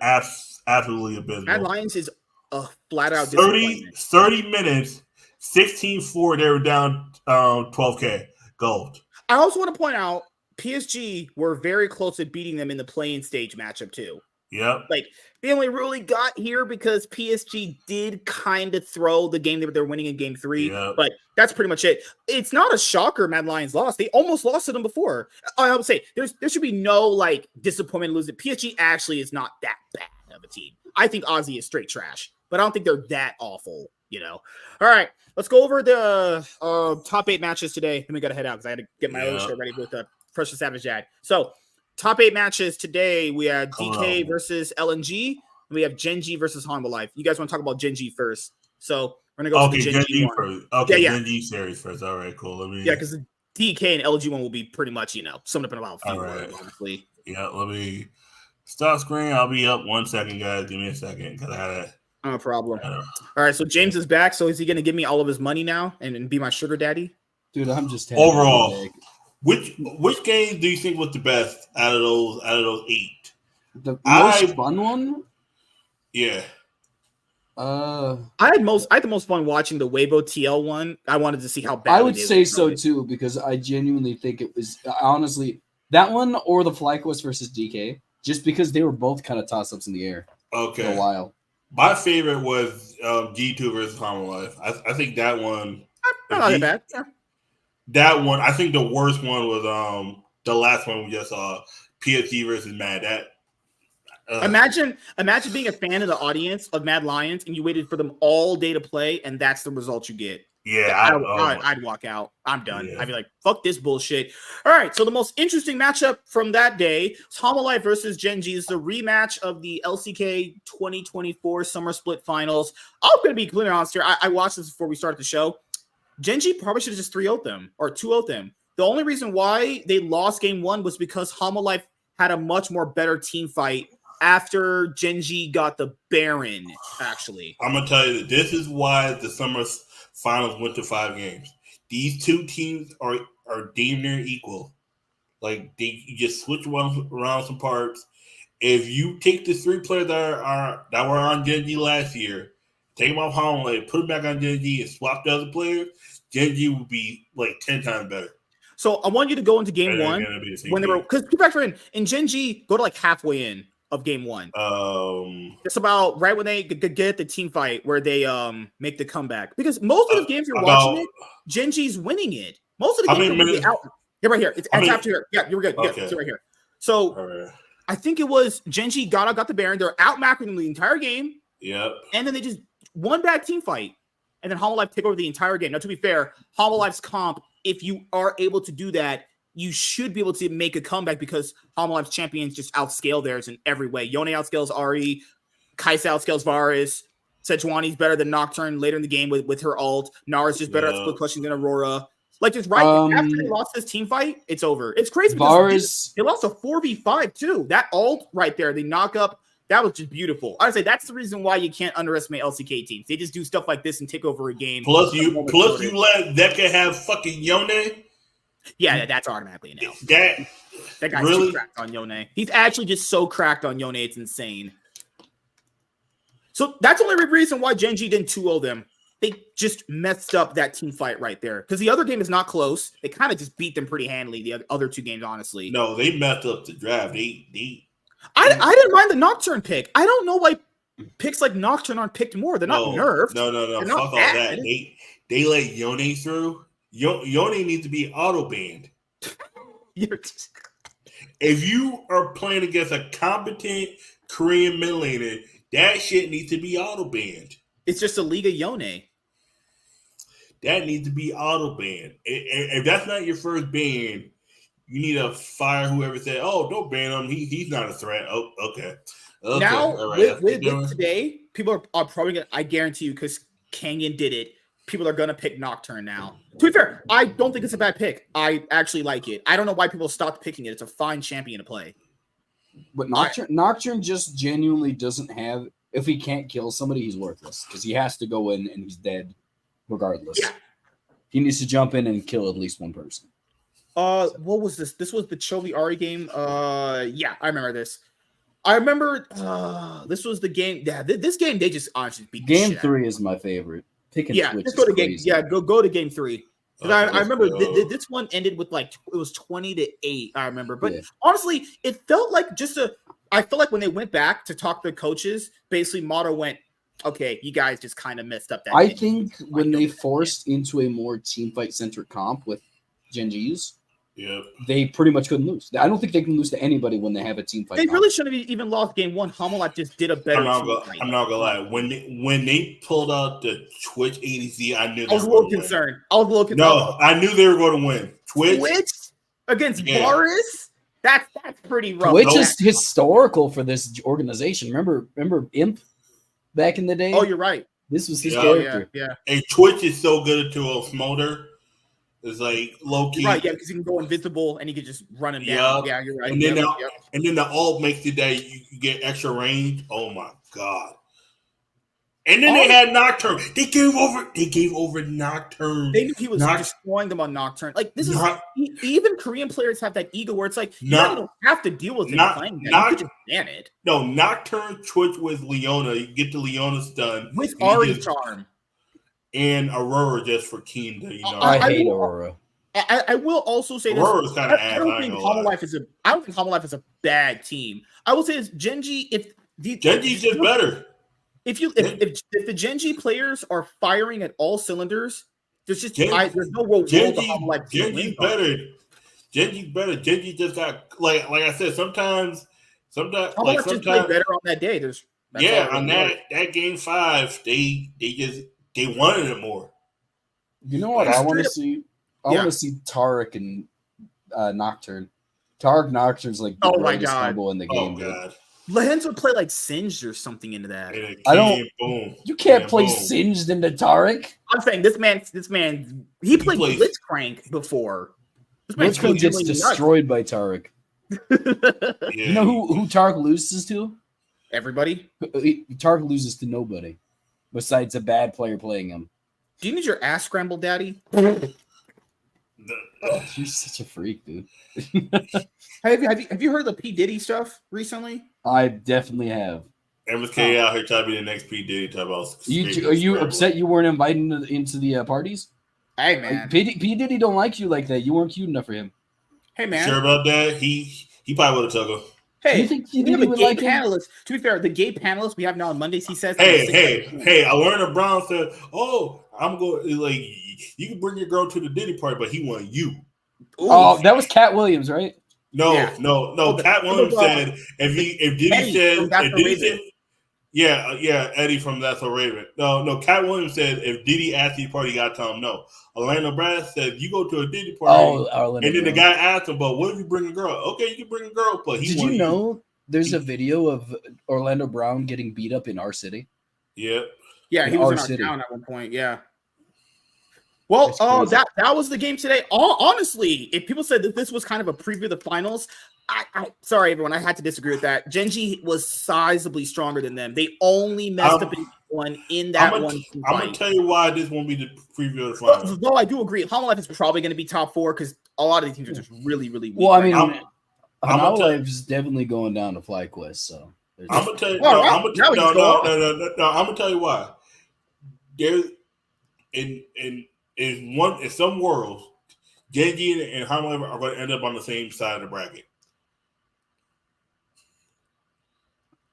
absolutely abysmal. Mad Lions is a flat out 30 minutes, 16-4. They were down 12K gold. I also want to point out PSG were very close to beating them in the playing stage matchup too. Yep. Like they only really got here because PSG did kind of throw the game that they're winning in game 3, but that's pretty much it. It's not a shocker Mad Lions lost. They almost lost to them before. I would say there should be no like disappointment losing. PSG actually is not that bad of a team. I think Aussie is straight trash, but I don't think they're that awful, All right, let's go over the top 8 matches today. Then we got to head out because I had to get my other shit ready with the Precious Savage ad. So top 8 matches today. We had DK versus LNG. And we have Genji versus Hanwha Life. You guys want to talk about Genji first? So we're gonna go to the Genji one. First. Okay, yeah. Genji series first. All right, cool. Because the DK and LG one will be pretty much summed up in about a few words, honestly. Yeah, let me start screen. I'll be up 1 second, guys. Give me a second because I No problem. I don't know. All right, so James is back. So is he going to give me all of his money now and be my sugar daddy? Dude, I'm just happy Overall, to be back. which game do you think was the best out of those 8? The most fun one? Yeah. I had the most fun watching the Weibo TL one. I wanted to see how bad I would say so too, because I genuinely think it was honestly that one or the FlyQuest versus DK, just because they were both kind of toss ups in the air Okay. for a while. My favorite was G2 versus Homolife. I think that one. Not that bad. Yeah. That one, I think the worst one was the last one we just saw, PSG versus Mad. Imagine being a fan of the audience of Mad Lions and you waited for them all day to play, and that's the result you get. Yeah, I'd walk out. I'm done. Yeah. I'd be like, fuck this bullshit. All right, so the most interesting matchup from that day is Homolife versus Gen G. It's the rematch of the LCK 2024 Summer Split Finals. I'm going to be clear honest here. I watched this before we started the show. Gen G probably should have just 3-0'd them or 2-0'd them. The only reason why they lost game 1 was because Homolife had a much more better team fight after Gen G got the Baron, actually. I'm going to tell you that this is why the Summer Finals went to 5 games. These two teams are damn near equal. Like, you just switch around some parts. If you take the 3 players that were on Gen G last year, take them off Homolife, put them back on Gen G, and swap the other players, Gen G would be like 10 times better. So I want you to go into game 1 when they were, because keep factor in Gen G, go to like halfway in of game 1. It's about right when they get the team fight where they make the comeback, because most of the games you're watching it, Gen G's winning it. Most of the games are out. Yeah, right here. It's after here. Yeah, you were good. Okay. Yeah, it's right here. So I think it was Gen G got the Baron. They're out macroing them the entire game. Yep. And then they just one bad team fight, and then Homolife take over the entire game. Now, to be fair, Homolife's comp, if you are able to do that, you should be able to make a comeback because Homolife's champions just outscale theirs in every way. Yone outscales Ari, Kai'Sa outscales Varus, Sejuani's better than Nocturne later in the game with her ult. Nara's just better at split pushing than Aurora. Like, just after they lost this team fight, it's over. It's crazy because Varus, they lost a 4v5 too. That ult right there, they knock up. That was just beautiful. I would say that's the reason why you can't underestimate LCK teams. They just do stuff like this and take over a game. Plus you let Deca have fucking Yone. Yeah, that's automatically an L. That guy's really too cracked on Yone. He's actually just so cracked on Yone, it's insane. So that's the only reason why Gen G didn't 2-0 them. They just messed up that team fight right there. Because the other game is not close. They kind of just beat them pretty handily, the other 2 games, honestly. No, they messed up the draft. I didn't mind the Nocturne pick. I don't know why picks like Nocturne aren't picked more. They're not nerfed. No. Fuck all that. They let Yone through. Yone needs to be auto banned. If you are playing against a competent Korean mid laner, that shit needs to be auto banned. It's just a league of Yone. That needs to be auto banned. If that's not your first ban, you need to fire whoever said, "Oh, don't ban him. He's not a threat." Oh, okay. Now all right, with today, people are probably gonna. I guarantee you, because Kangen did it. People are gonna pick Nocturne now. To be fair, I don't think it's a bad pick. I actually like it. I don't know why people stopped picking it. It's a fine champion to play. But Nocturne just genuinely doesn't have. If he can't kill somebody, he's worthless because he has to go in and he's dead regardless. Yeah. He needs to jump in and kill at least one person. What was this? This was the Chovy Ari game. Yeah, I remember this. I remember this was the game. Yeah, this game they just honestly beat. Game 3 is my favorite. Let's go to game. Yeah, go to game 3. I remember this one ended with like it was 20-8. I remember, but honestly, it felt like I felt like when they went back to talk to the coaches, basically Motto went, "Okay, you guys just kind of messed up that." I think when they forced into a more team fight centric comp with Gen G's, they pretty much couldn't lose. I don't think they can lose to anybody when they have a team fight. They really shouldn't have even lost game 1. Homolife just did a better. I'm not gonna lie. When they pulled out the Twitch ADC, I knew. I was a little concerned. No, I knew they were going to win. Twitch against Varus. That's pretty rough. Twitch is historical for this organization. Remember Imp back in the day? Oh, you're right. This was his character. Yeah. And Twitch is so good to a Smolder. It's like low key. Right, yeah, because he can go invisible and he can just run him down. Yeah, you're right. And then the ult makes it that you get extra range. Oh my god. And then they had Nocturne. They gave over Nocturne. They knew he was destroying them on Nocturne. Like this is even Korean players have that ego where it's like you don't have to deal with it playing that. You could just ban it. No, Nocturne Twitch with Leona. You get the Leona stun with Ari charm and Aurora just for Keen. I hate Aurora. I will also say Aurora's kind of ass. I don't think Hololive is a bad team. I will say is Gen.G. Gen.G's just better. If the Gen.G players are firing at all cylinders, there's no role for Hololive. Gen.G's better. Gen.G's better. Gen.G just got like I said. Sometimes Hololive just played better on that day. On that game 5, they wanted it more. You know what I want to see? I want to see Taric and Nocturne. Taric Nocturne's like the greatest combo in the game. Oh god. Lehens would play like Singed or something into that. You can't play Singed into Taric. I'm saying this man. He played Blitzcrank before. Blitzcrank gets destroyed by Taric. You know who Taric loses to? Everybody. Taric loses to nobody, besides a bad player playing him. Do you need your ass scrambled, Daddy? You're such a freak, dude. Have you heard the P. Diddy stuff recently? I definitely have. MSK out here trying to be the next P. Diddy type of. Are you upset you weren't invited into the parties? Hey man, P. Diddy don't like you like that. You weren't cute enough for him. Hey man, sure about that? He probably would have took him. Hey, you think we have a gay panelist. To be fair, the gay panelist we have now on Mondays, he says, Hey, Alana Brown said, "Oh, I'm going like you can bring your girl to the Diddy party, but he want you." Ooh. Oh, that was Cat Williams, right? No. Cat Williams said if Diddy said, Eddie from That's So Raven. No, Cat Williams said if Diddy asked you party, you gotta tell him no. Orlando Brad said you go to a Diddy party, and then the guy asked him, "But what if you bring a girl?" Okay, you can bring a girl, but did you know there's a video of Orlando Brown getting beat up in our city? Yeah, he was in our town at one point. Yeah. Well, that was the game today. Honestly, if people said that this was kind of a preview of the finals, I sorry everyone, I had to disagree with that. Gen.G was sizably stronger than them. They only messed up in that one. I'm gonna tell you why this won't be the preview of the finals. Though I do agree, Hololive is probably going to be top 4 because a lot of these teams are just really, really weak. Well, I mean, Hololive's definitely going down to FlyQuest, so I'm gonna tell you. I'm gonna tell you why. There's in some worlds, Gen.G and Hololive are going to end up on the same side of the bracket.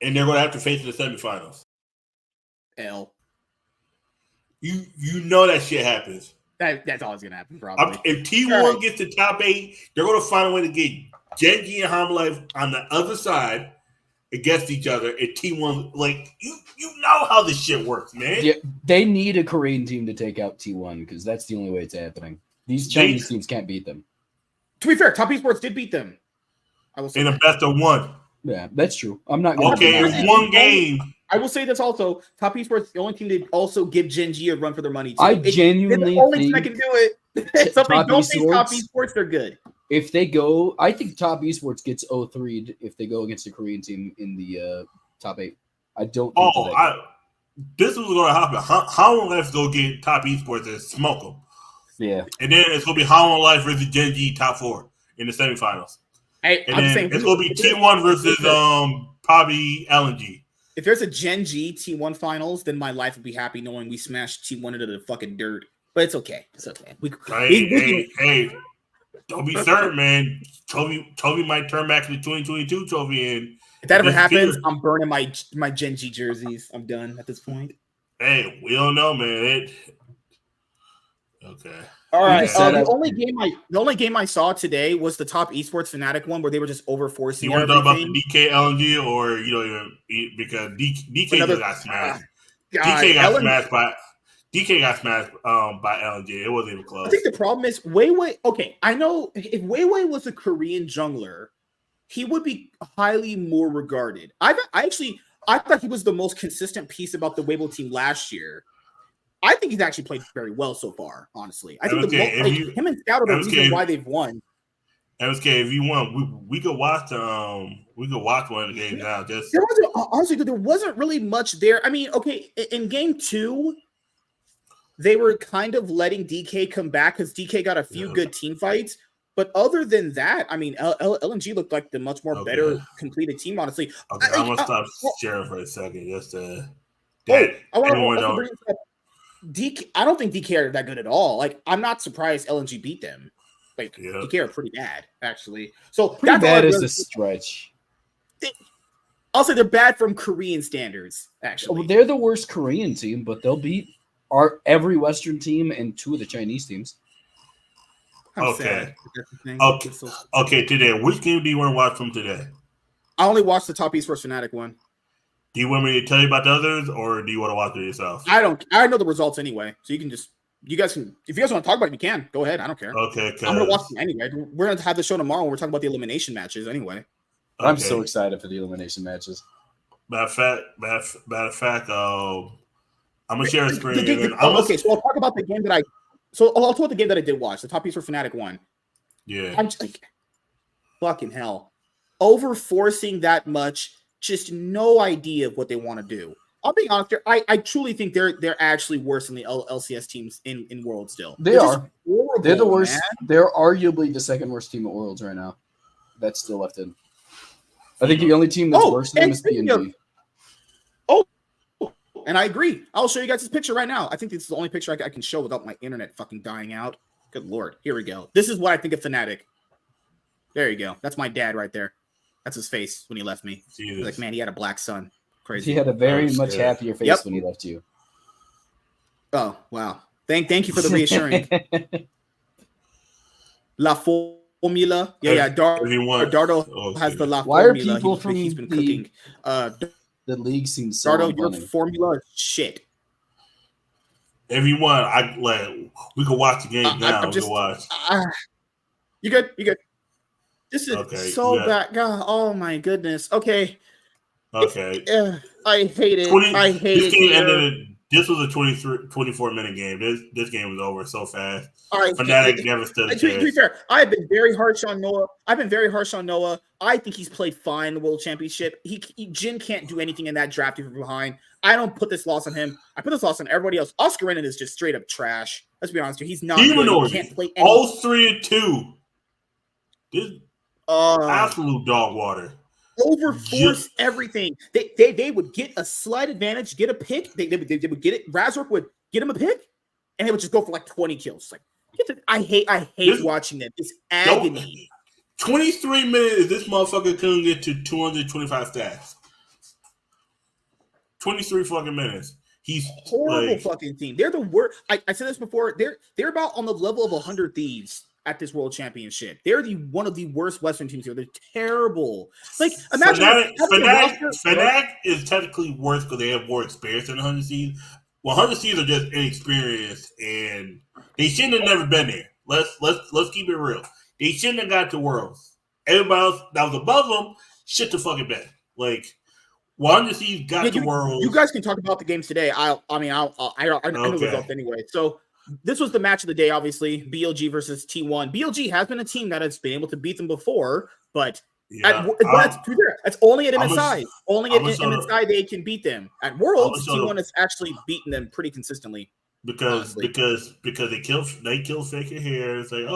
And they're going to have to face the semifinals. You know that shit happens. That's always going to happen, probably. If T1 gets to top 8, they're going to find a way to get Gen.G and Hololive on the other side against each other. And T1, like, you know how this shit works, man. Yeah, they need a Korean team to take out T1 because that's the only way it's happening. These Chinese teams can't beat them. To be fair, Top Esports did beat them. I will say in a best of 1. Yeah, that's true. I'm not going to it's one game. I will say this also. Top Esports, the only team to also give Gen.G a run for their money. Too. I genuinely the only team that can do it. So if they don't think Top Esports, they're good. If they go, I think Top Esports gets 0-3 if they go against a Korean team in the top 8. I don't think this is going to happen. Hololive go get Top Esports and smoke them. Yeah. And then it's going to be Hololive versus Gen.G top 4 in the semifinals. Hey, I'm saying it's going to be T1 versus probably LNG. If there's a Gen.G T1 finals, then my life would be happy knowing we smashed T1 into the fucking dirt. But it's okay. It's okay. Hey. Don't be certain, man. Toby might turn back to the 2022 trophy. And if that ever happens, I'm burning my Gen.G jerseys. I'm done at this point. Hey, we don't know, man. Okay. All right. The only game I saw today was the Top Esports Fnatic one where they were just overforcing. You want to talk about the DK LNG or you don't even because DK just got smashed. DK got smashed by LNG. It wasn't even close. I think the problem is Weiwei. Okay, I know if Weiwei was a Korean jungler, he would be highly more regarded. I thought he was the most consistent piece about the Weibo team last year. I think he's actually played very well so far, honestly. I think him and Scout are the reason why they've won. MSK, if you want, we could watch one of the games now. Just there wasn't really much there. I mean, okay, in game 2, they were kind of letting DK come back because DK got a few good team fights. But other than that, I mean, LNG looked like the much more better completed team, honestly. Okay, I'm gonna stop sharing for a second. Just to I want to bring up DK. I don't think DK are that good at all. Like, I'm not surprised LNG beat them. Like, DK are pretty bad, actually. So pretty bad is a stretch. I'll say they're bad from Korean standards, actually. Well, they're the worst Korean team, but they'll beat every Western team and 2 of the Chinese teams. Okay. Today, which game do you want to watch from today? I only watched the Top Esports Fnatic one. Do you want me to tell you about the others, or do you want to watch it yourself? I know the results anyway, so you guys can, if you guys want to talk about it, you can. Go ahead. I don't care. Okay. I'm going to watch them anyway. We're going to have the show tomorrow when we're talking about the elimination matches anyway. Okay. I'm so excited for the elimination matches. Matter of fact, I'm going to share a screen. Okay, so I'll talk about the game that I'll talk about the game that I did watch, the Top Piece for Fnatic 1. Yeah. I'm just like, fucking hell. Over-forcing that much, just no idea of what they want to do. I'll be honest here, I truly think they're actually worse than the LCS teams in Worlds still. They are. Horrible, they're the worst. Man. They're arguably the second worst team at Worlds right now. That's still left in. I think the only team that's worse than them is PNG. And I agree. I'll show you guys this picture right now. I think this is the only picture I can show without my internet fucking dying out. Good Lord. Here we go. This is what I think of Fnatic. There you go. That's my dad right there. That's his face when he left me. Like, man, he had a black son. Crazy. He had a very much happier face when he left you. Oh, wow. Thank you for the reassuring. La Formula. Yeah. Dardo has the La Formula. Why are people from he's been cooking. The league seems so Dardo, your formula is shit. If you want, we can watch the game now. We can watch. You good? This is bad. God, oh my goodness. Okay. I hate it. I hate this game ended. This was a 24-minute game. This game was over so fast. Fnatic never stood a chance. To be fair, I've been very harsh on Noah. I think he's played fine in the World Championship. Jin can't do anything in that draft from behind. I don't put this loss on him. I put this loss on everybody else. Oscar Renan is just straight up trash. Let's be honest with you. He's not good. He can't play anything. All 3-2. This absolute dog water. Overforce everything. They would get a slight advantage, get a pick. They would get it. Razork would get him a pick, and they would just go for like 20 kills. Like, I hate watching that. It's agony. 23 minutes. This motherfucker couldn't get to 225 stats. 23 fucking minutes. He's horrible fucking team. They're the worst. I said this before. They're about on the level of 100 Thieves at this World Championship. They're one of the worst Western teams here. They're terrible. Like, imagine Fnatic is technically worse because they have more experience than 100 Thieves. 100 Thieves are just inexperienced, and they shouldn't have never been there. Let's keep it real. They shouldn't have got to Worlds. Everybody else that was above them, shit the fucking bed. Like, 100 Thieves got to Worlds. You guys can talk about the games today. I know the results anyway. So this was the match of the day, obviously. BLG versus T1. BLG has been a team that has been able to beat them before, but that's only at MSI. Only at MSI they can beat them. At Worlds, T1 has actually beaten them pretty consistently. Because they kill Faker here. It's like,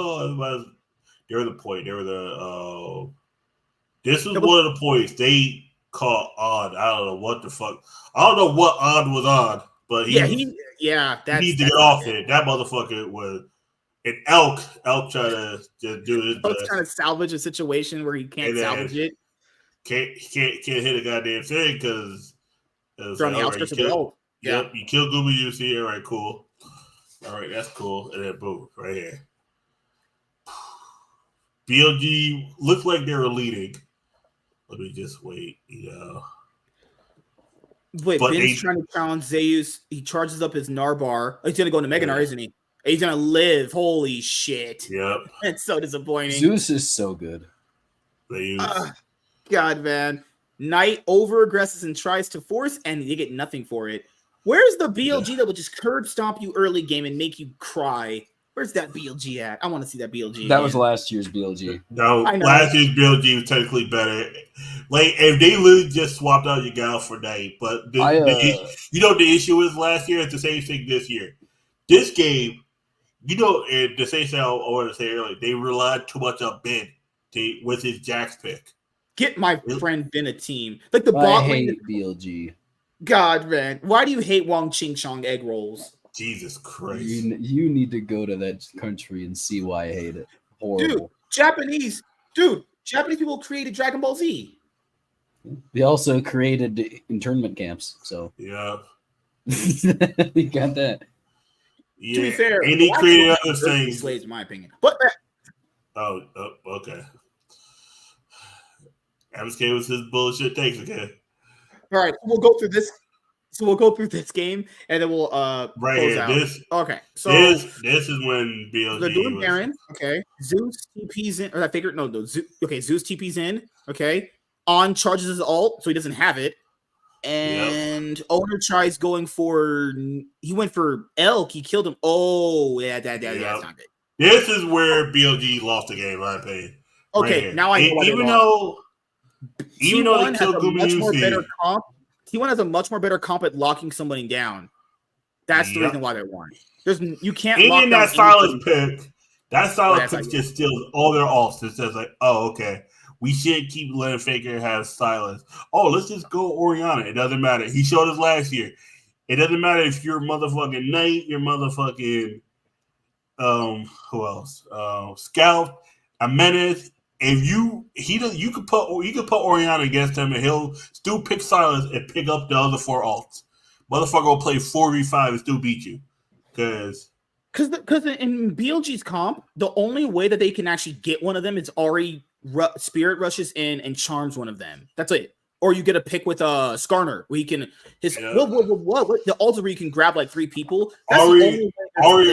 they were the point. They were the this was one of the points they caught Odd. I don't know what the fuck. I don't know what Odd was on, but he needs to get off it. That motherfucker was an elk. Elk trying to just do this. Elk's trying to salvage a situation where he can't salvage it. Can't hit a goddamn thing because from the outskirts of the elk. Yep, you kill Gooby UC. All right, cool. All right, that's cool. And then boom, right here. BLG looked like they were leading. Let me just wait, Wait, Ben's trying to challenge Zeus. He charges up his Narbar. He's going to go into Mega Nar, isn't he? He's going to live. Holy shit. Yep. It's so disappointing. Zeus is so good. God, man. Knight over-aggresses and tries to force, and you get nothing for it. Where's the BLG that will just curb stomp you early game and make you cry? Where's that BLG at? I want to see that BLG. That was last year's BLG. No, last year's BLG was technically better. Like if they literally just swapped out your gal for night, but you know the issue is last year. It's the same thing this year. This game, you know, the same thing I wanted to say earlier. They relied too much on Ben with his Jax pick. Get my friend Ben a team like the bot lane. I hate BLG. God, man, why do you hate Wong Ching Chong egg rolls? Jesus Christ! You need to go to that country and see why I hate it. Horrible. Japanese people created Dragon Ball Z. They also created internment camps. So yeah, you got that. Yeah. To be fair, and he created other things. Slaves, in my opinion. But okay. MSK was his bullshit takes again. All right, we'll go through this. So we'll go through this game, and then we'll close out. Okay, so this is when BLG they're doing Baron. Okay, Zeus TP's in, or I figured Zeus TP's in. Okay, On charges his ult, so he doesn't have it, and Owner tries going for. He went for Elk. He killed him. Oh, yeah, that's not good. This is where BLG lost the game, in my opinion. Okay, right now I know. Even though they killed better comp. T1 has a much more better comp at locking somebody down. That's the reason why they won. You can't lock down that silence pick. That silence pick just steals all their ults. It says like, oh, okay, we should keep letting Faker have silence. Oh, let's just go Orianna. It doesn't matter. He showed us last year. It doesn't matter if you're motherfucking Knight, you're motherfucking who else? Scout, a menace. If you could put Orianna against him and he'll still pick silence and pick up the other 4 ults. Motherfucker will play 4v5 and still beat you. Because in BLG's comp, the only way that they can actually get one of them is Ari Spirit rushes in and charms one of them. That's it. Or you get a pick with Skarner where he can the ults where you can grab like 3 people. That's Ari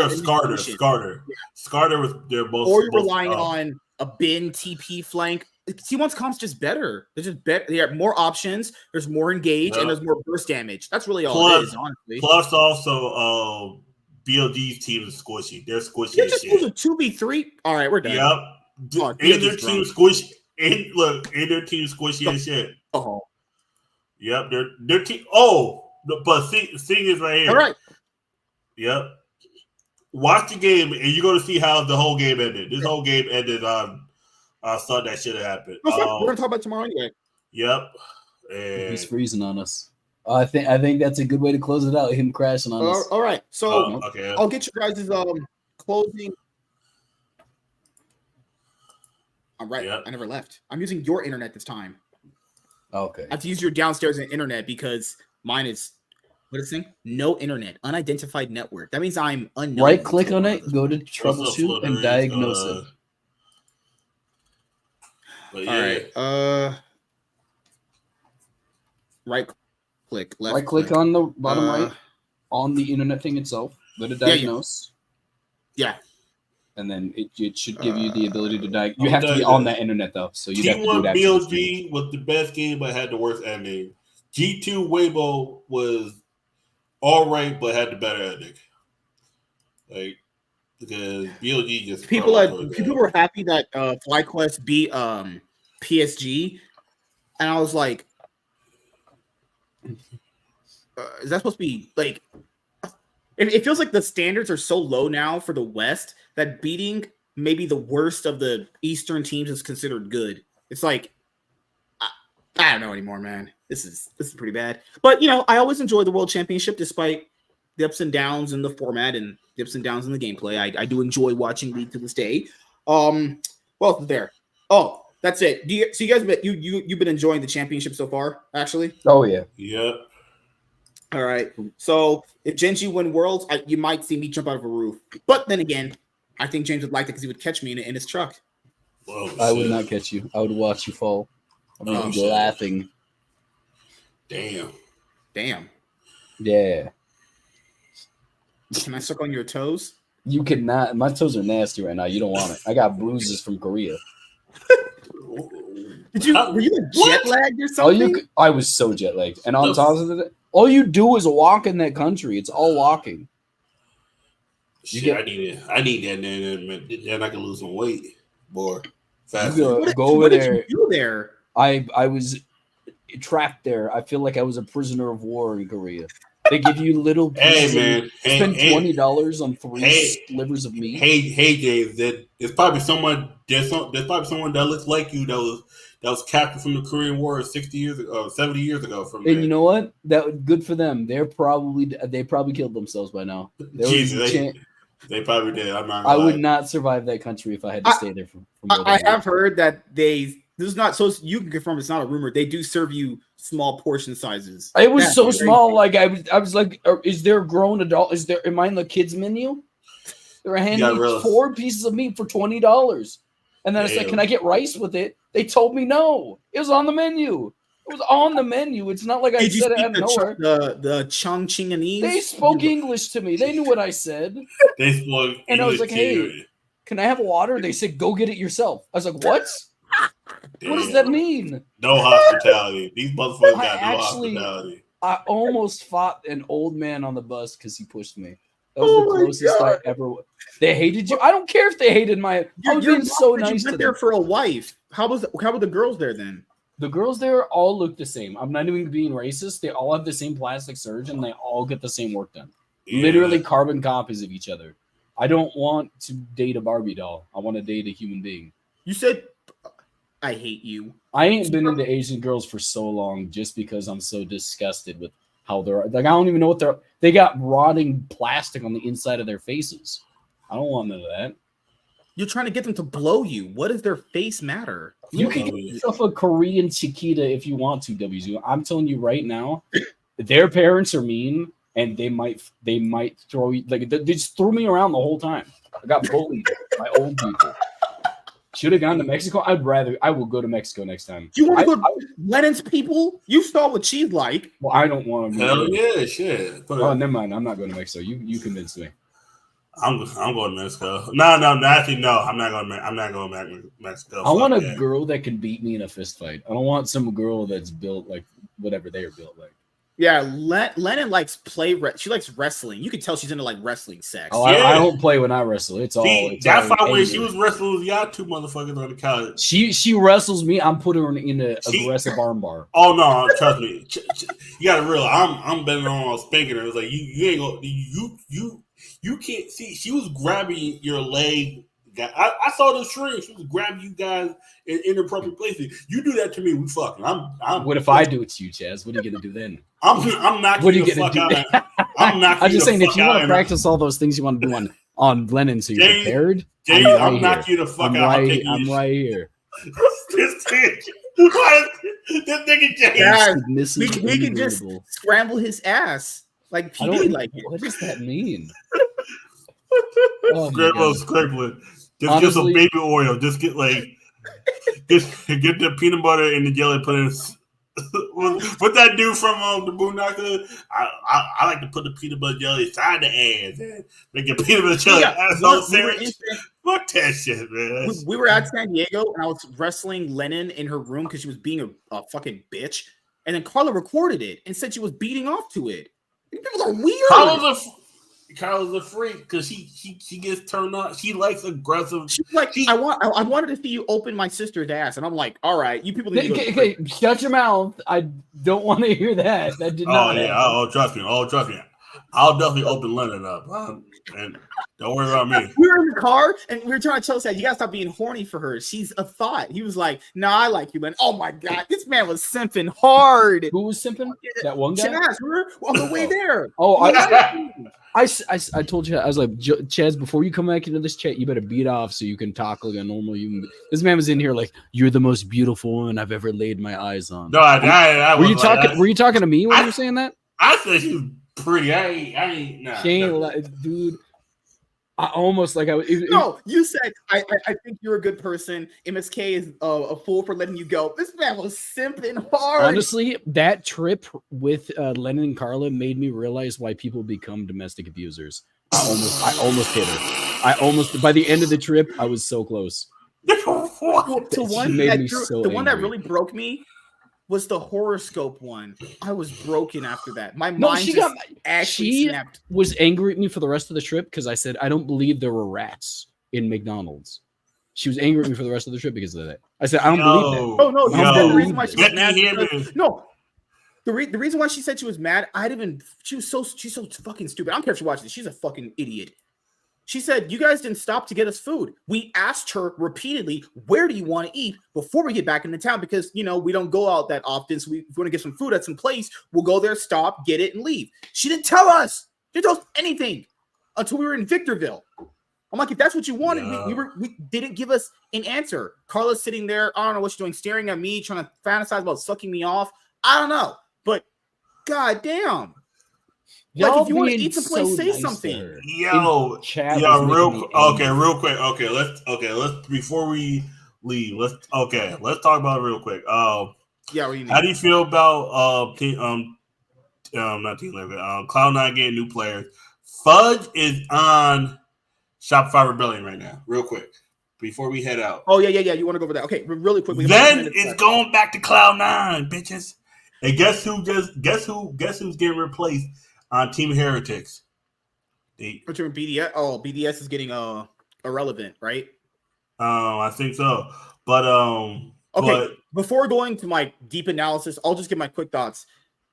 or Skarner. Yeah. Skarner was their most. Or you're relying on a bin TP flank. T1's comp's just better. They're just better. They have more options. There's more engage and there's more burst damage. That's really all it is, honestly. Plus, also, BLG's team is squishy. They're squishy. They just lose a 2v3. All right, we're done. Yep. And their team squishy. And their team squishy as shit. Oh. Yep. Their team. Oh, but thing is right here. All right. Yep. Watch the game, and you're going to see how the whole game ended. This whole game ended on something that should have happened. We're going to talk about tomorrow anyway. Yep. And he's freezing on us. I think that's a good way to close it out. Him crashing on us. All right. So I'll get you guys' closing. All right. Yep. I never left. I'm using your internet this time. Okay. I have to use your downstairs internet because mine is. What is it saying? No internet, unidentified network. That means I'm unknown. Right click on it, go to troubleshoot and diagnose it. All right. Right click. Left right click on the bottom right on the internet thing itself. Go to diagnose. Yeah. And then it should give you the ability to diagnose. You have to be on that internet though, so you have to do that. BLG was the best game, but had the worst ending. G2 Weibo was all right, but had the better ending. Like because BLG just people were happy that FlyQuest beat PSG, and I was like, is that supposed to be like? It feels like the standards are so low now for the West that beating maybe the worst of the Eastern teams is considered good. It's like I don't know anymore, man. This is pretty bad. But I always enjoy the World Championship despite the ups and downs in the format and the ups and downs in the gameplay. I do enjoy watching League to this day. Well, there. Oh, that's it. So you guys you've been enjoying the championship so far, actually? Oh yeah. Yep. All right. So if Genji win Worlds, you might see me jump out of a roof. But then again, I think James would like it because he would catch me in his truck. Whoa, I would not catch you. I would watch you fall. I'm be laughing. Damn. Yeah. Can I suck on your toes? You cannot. My toes are nasty right now. You don't want it. I got bruises from Korea. Were you jet lagged or something? I was so jet lagged. And on top of it, all you do is walk in that country. It's all walking. Shit, I need that. Then I can lose some weight, boy. Fast. Go over there. What did you do there? I was trapped there. I feel like I was a prisoner of war in Korea. They give you little pieces. Hey man, spend $20 on 3 slivers of meat. Hey James, there's probably someone that looks like you that was captured from the Korean War 60 years ago, 70 years ago. And you know what? That good for them. They probably killed themselves by now. They probably did. I would not survive that country if I had to stay there for more than I have heard that this is not so you can confirm it's not a rumor. They do serve you small portion sizes. It was so small. Like I was like, is there a grown adult? Am I in the kids menu? They're handing me 4 pieces of meat for $20. And then I said, can I get rice with it? They told me no. It was on the menu. It was on the menu. It's not like I said it out of nowhere. The Chongqingese? They spoke English to me. They knew what I said. They spoke English. And I was like, hey, can I have water? They said, go get it yourself. I was like, what? Damn. What does that mean? No hospitality. These motherfuckers got no hospitality. I almost fought an old man on the bus because he pushed me. That was the closest I ever. They hated you. I don't care if they hated my. I was being so nice to them. There for a wife. How were the girls there then? The girls there all look the same. I'm not even being racist. They all have the same plastic surgeon. They all get the same work done. Yeah. Literally carbon copies of each other. I don't want to date a Barbie doll. I want to date a human being. You said, I hate you. I ain't been into Asian girls for so long just because I'm so disgusted with how they're like. I don't even know what they got rotting plastic on the inside of their faces. I don't want none of that. You're trying to get them to blow you. What does their face matter? You can get yourself a Korean Chiquita if you want to, WZU. I'm telling you right now, their parents are mean and they might throw you like they just threw me around the whole time. I got bullied by old people. Should have gone to Mexico. I will go to Mexico next time. You want to go to Lennon's people? You saw what she's like. Well, I don't want to. Hell yeah, shit. Oh, never mind. I'm not going to Mexico. You convinced me. I'm going to Mexico. No. Actually, no. I'm not going back to Mexico. I want a girl that can beat me in a fist fight. I don't want some girl that's built like whatever they are built like. Yeah, Lennon likes she likes wrestling. You can tell she's into like wrestling sex. Oh, yeah. I don't play when I wrestle. It's all. That fight when she was wrestling with y'all 2 motherfuckers on the couch. She wrestles me. I'm putting her in an aggressive armbar. Oh no, trust me. You gotta realize I'm betting on spanking her. It's like you ain't gonna you can't see. She was grabbing your leg. I saw the string. She was grabbing you guys in inappropriate places. You do that to me, we fucking. What if I do it to you, Chaz? What are you gonna do then? I'm knocking what are you the fuck out. I'm just saying, if you want to practice all those things you want to do on Lennon, so you're prepared. I'm knocking you the fuck out. I'm right here. This nigga James. He can just scramble his ass like PD. Like what does that mean? Scrambling. Just get some baby oil. Just get get the peanut butter and the jelly. Put in. What that dude from the Boondocker? I like to put the peanut butter jelly inside the ass and make a peanut butter jelly asshole sandwich. Fuck that shit, man. We were at San Diego and I was wrestling Lennon in her room because she was being a fucking bitch. And then Carla recorded it and said she was beating off to it. People are weird. Carla's a freak because she gets turned on. She likes aggressive. She's like, I wanted to see you open my sister's ass, and I'm like, all right, you people need to okay, shut your mouth. I don't want to hear that. That did not. Oh, trust me. I'll definitely open Lennon up, and don't worry about me. We were in the car, and we were trying to tell us that you gotta stop being horny for her. She's a thought. He was like, "No, I like you, man." Oh my god, this man was simping hard. Who was simping? That one guy. Chaz, we were on the way there. Oh, I told you, I was like, Chaz, before you come back into this chat, you better beat off so you can talk like a normal human. This man was in here like, you're the most beautiful woman I've ever laid my eyes on. No, were you talking? Were you talking to me when you were saying that? I said she was pretty. I ain't. Nah, she ain't dude. I almost like I was. No, you said I think you're a good person. MSK is a fool for letting you go. This man was simping hard. Honestly, that trip with Lennon and Carla made me realize why people become domestic abusers. I almost hit her. By the end of the trip, I was so close. The one that really broke me was the horoscope one. I was broken after that. My No, mind she just got actually she snapped. was angry at me for the rest of the trip because I said I don't believe there were rats in McDonald's. She was angry at me for the rest of the trip because of that. I said I don't believe that. Oh no, I don't the believe reason why this. she was Becky mad. Hammond. Because, no, the reason why she said she was mad, she's so fucking stupid. I don't care if she watches this. She's a fucking idiot. She said, you guys didn't stop to get us food. We asked her repeatedly, where do you want to eat before we get back into town? Because, we don't go out that often. So if we want to get some food at some place, we'll go there, stop, get it, and leave. She didn't tell us. She didn't tell us anything until we were in Victorville. I'm like, if that's what you wanted, we didn't give us an answer. Carla's sitting there, I don't know what she's doing, staring at me, trying to fantasize about sucking me off. I don't know. But goddamn. Like, if you want to eat someplace, say something. Real quick. Let's before we leave, let's talk about it real quick. What do you mean? How do you feel about not Team Liquid, Cloud9 getting new players? Fudge is on Shopify Rebellion right now, real quick, before we head out. Oh yeah. You want to go over that? Okay, really quick. Then it's going back to Cloud9, bitches. And guess who's getting replaced on Team Heretics? Which one, BDS? Oh, BDS is getting irrelevant, right? I think so. But okay. Before going to my deep analysis, I'll just give my quick thoughts.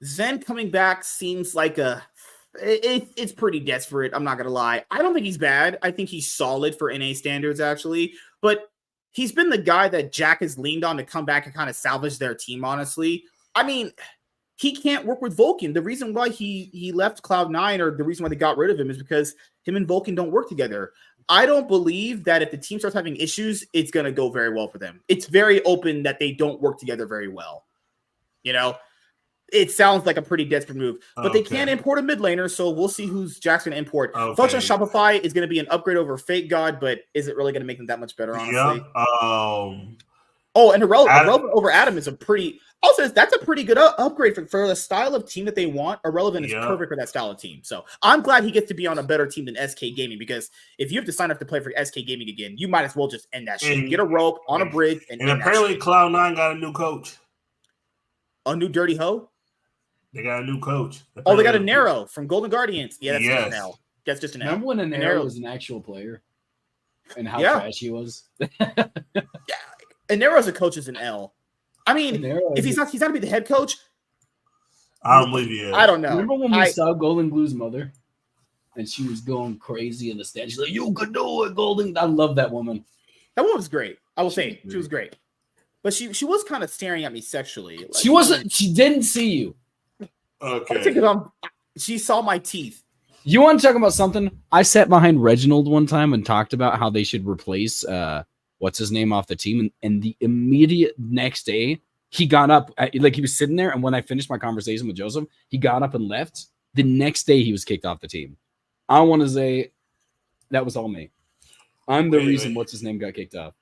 Zen coming back seems like it's pretty desperate. I'm not gonna lie. I don't think he's bad. I think he's solid for NA standards, actually. But he's been the guy that Jack has leaned on to come back and kind of salvage their team. Honestly, I mean, he can't work with Vulcan. The reason why he left Cloud9, or the reason why they got rid of him, is because him and Vulcan don't work together. I don't believe that if the team starts having issues, it's going to go very well for them. It's very open that they don't work together very well. It sounds like a pretty desperate move, but they can't import a mid laner, so we'll see who's Jack's going to import. Fudge on Shopify is going to be an upgrade over Fake God, but is it really going to make them that much better, honestly? And Irrelevant over Adam is a pretty... Also, that's a pretty good upgrade for the style of team that they want. Irrelevant is perfect for that style of team. So I'm glad he gets to be on a better team than SK Gaming, because if you have to sign up to play for SK Gaming again, you might as well just end that shit. Get a rope on a bridge and apparently Cloud9 got a new coach. A new dirty hoe? They got a new coach. They got a Nero from Golden Guardians. Yeah, that's just an L. That's just an L. Remember when a Nero was an actual player? And how trash he was? Yeah. And Nero's a coach is an L. I mean, if he's not to be the head coach. I don't believe he is. I don't know. Remember when we saw Golden Blue's mother, and she was going crazy in the stand? She's like, "You could do it, Golden." I love that woman. That woman was great. I will say she was great, but she was kind of staring at me sexually. Like, she wasn't. She didn't see you. Okay. She saw my teeth. You want to talk about something? I sat behind Reginald one time and talked about how they should replace what's his name off the team, and the immediate next day he got up, like he was sitting there, and when I finished my conversation with Joseph, he got up and left. The next day he was kicked off the team. I want to say that was all me. I'm the reason what's his name got kicked off.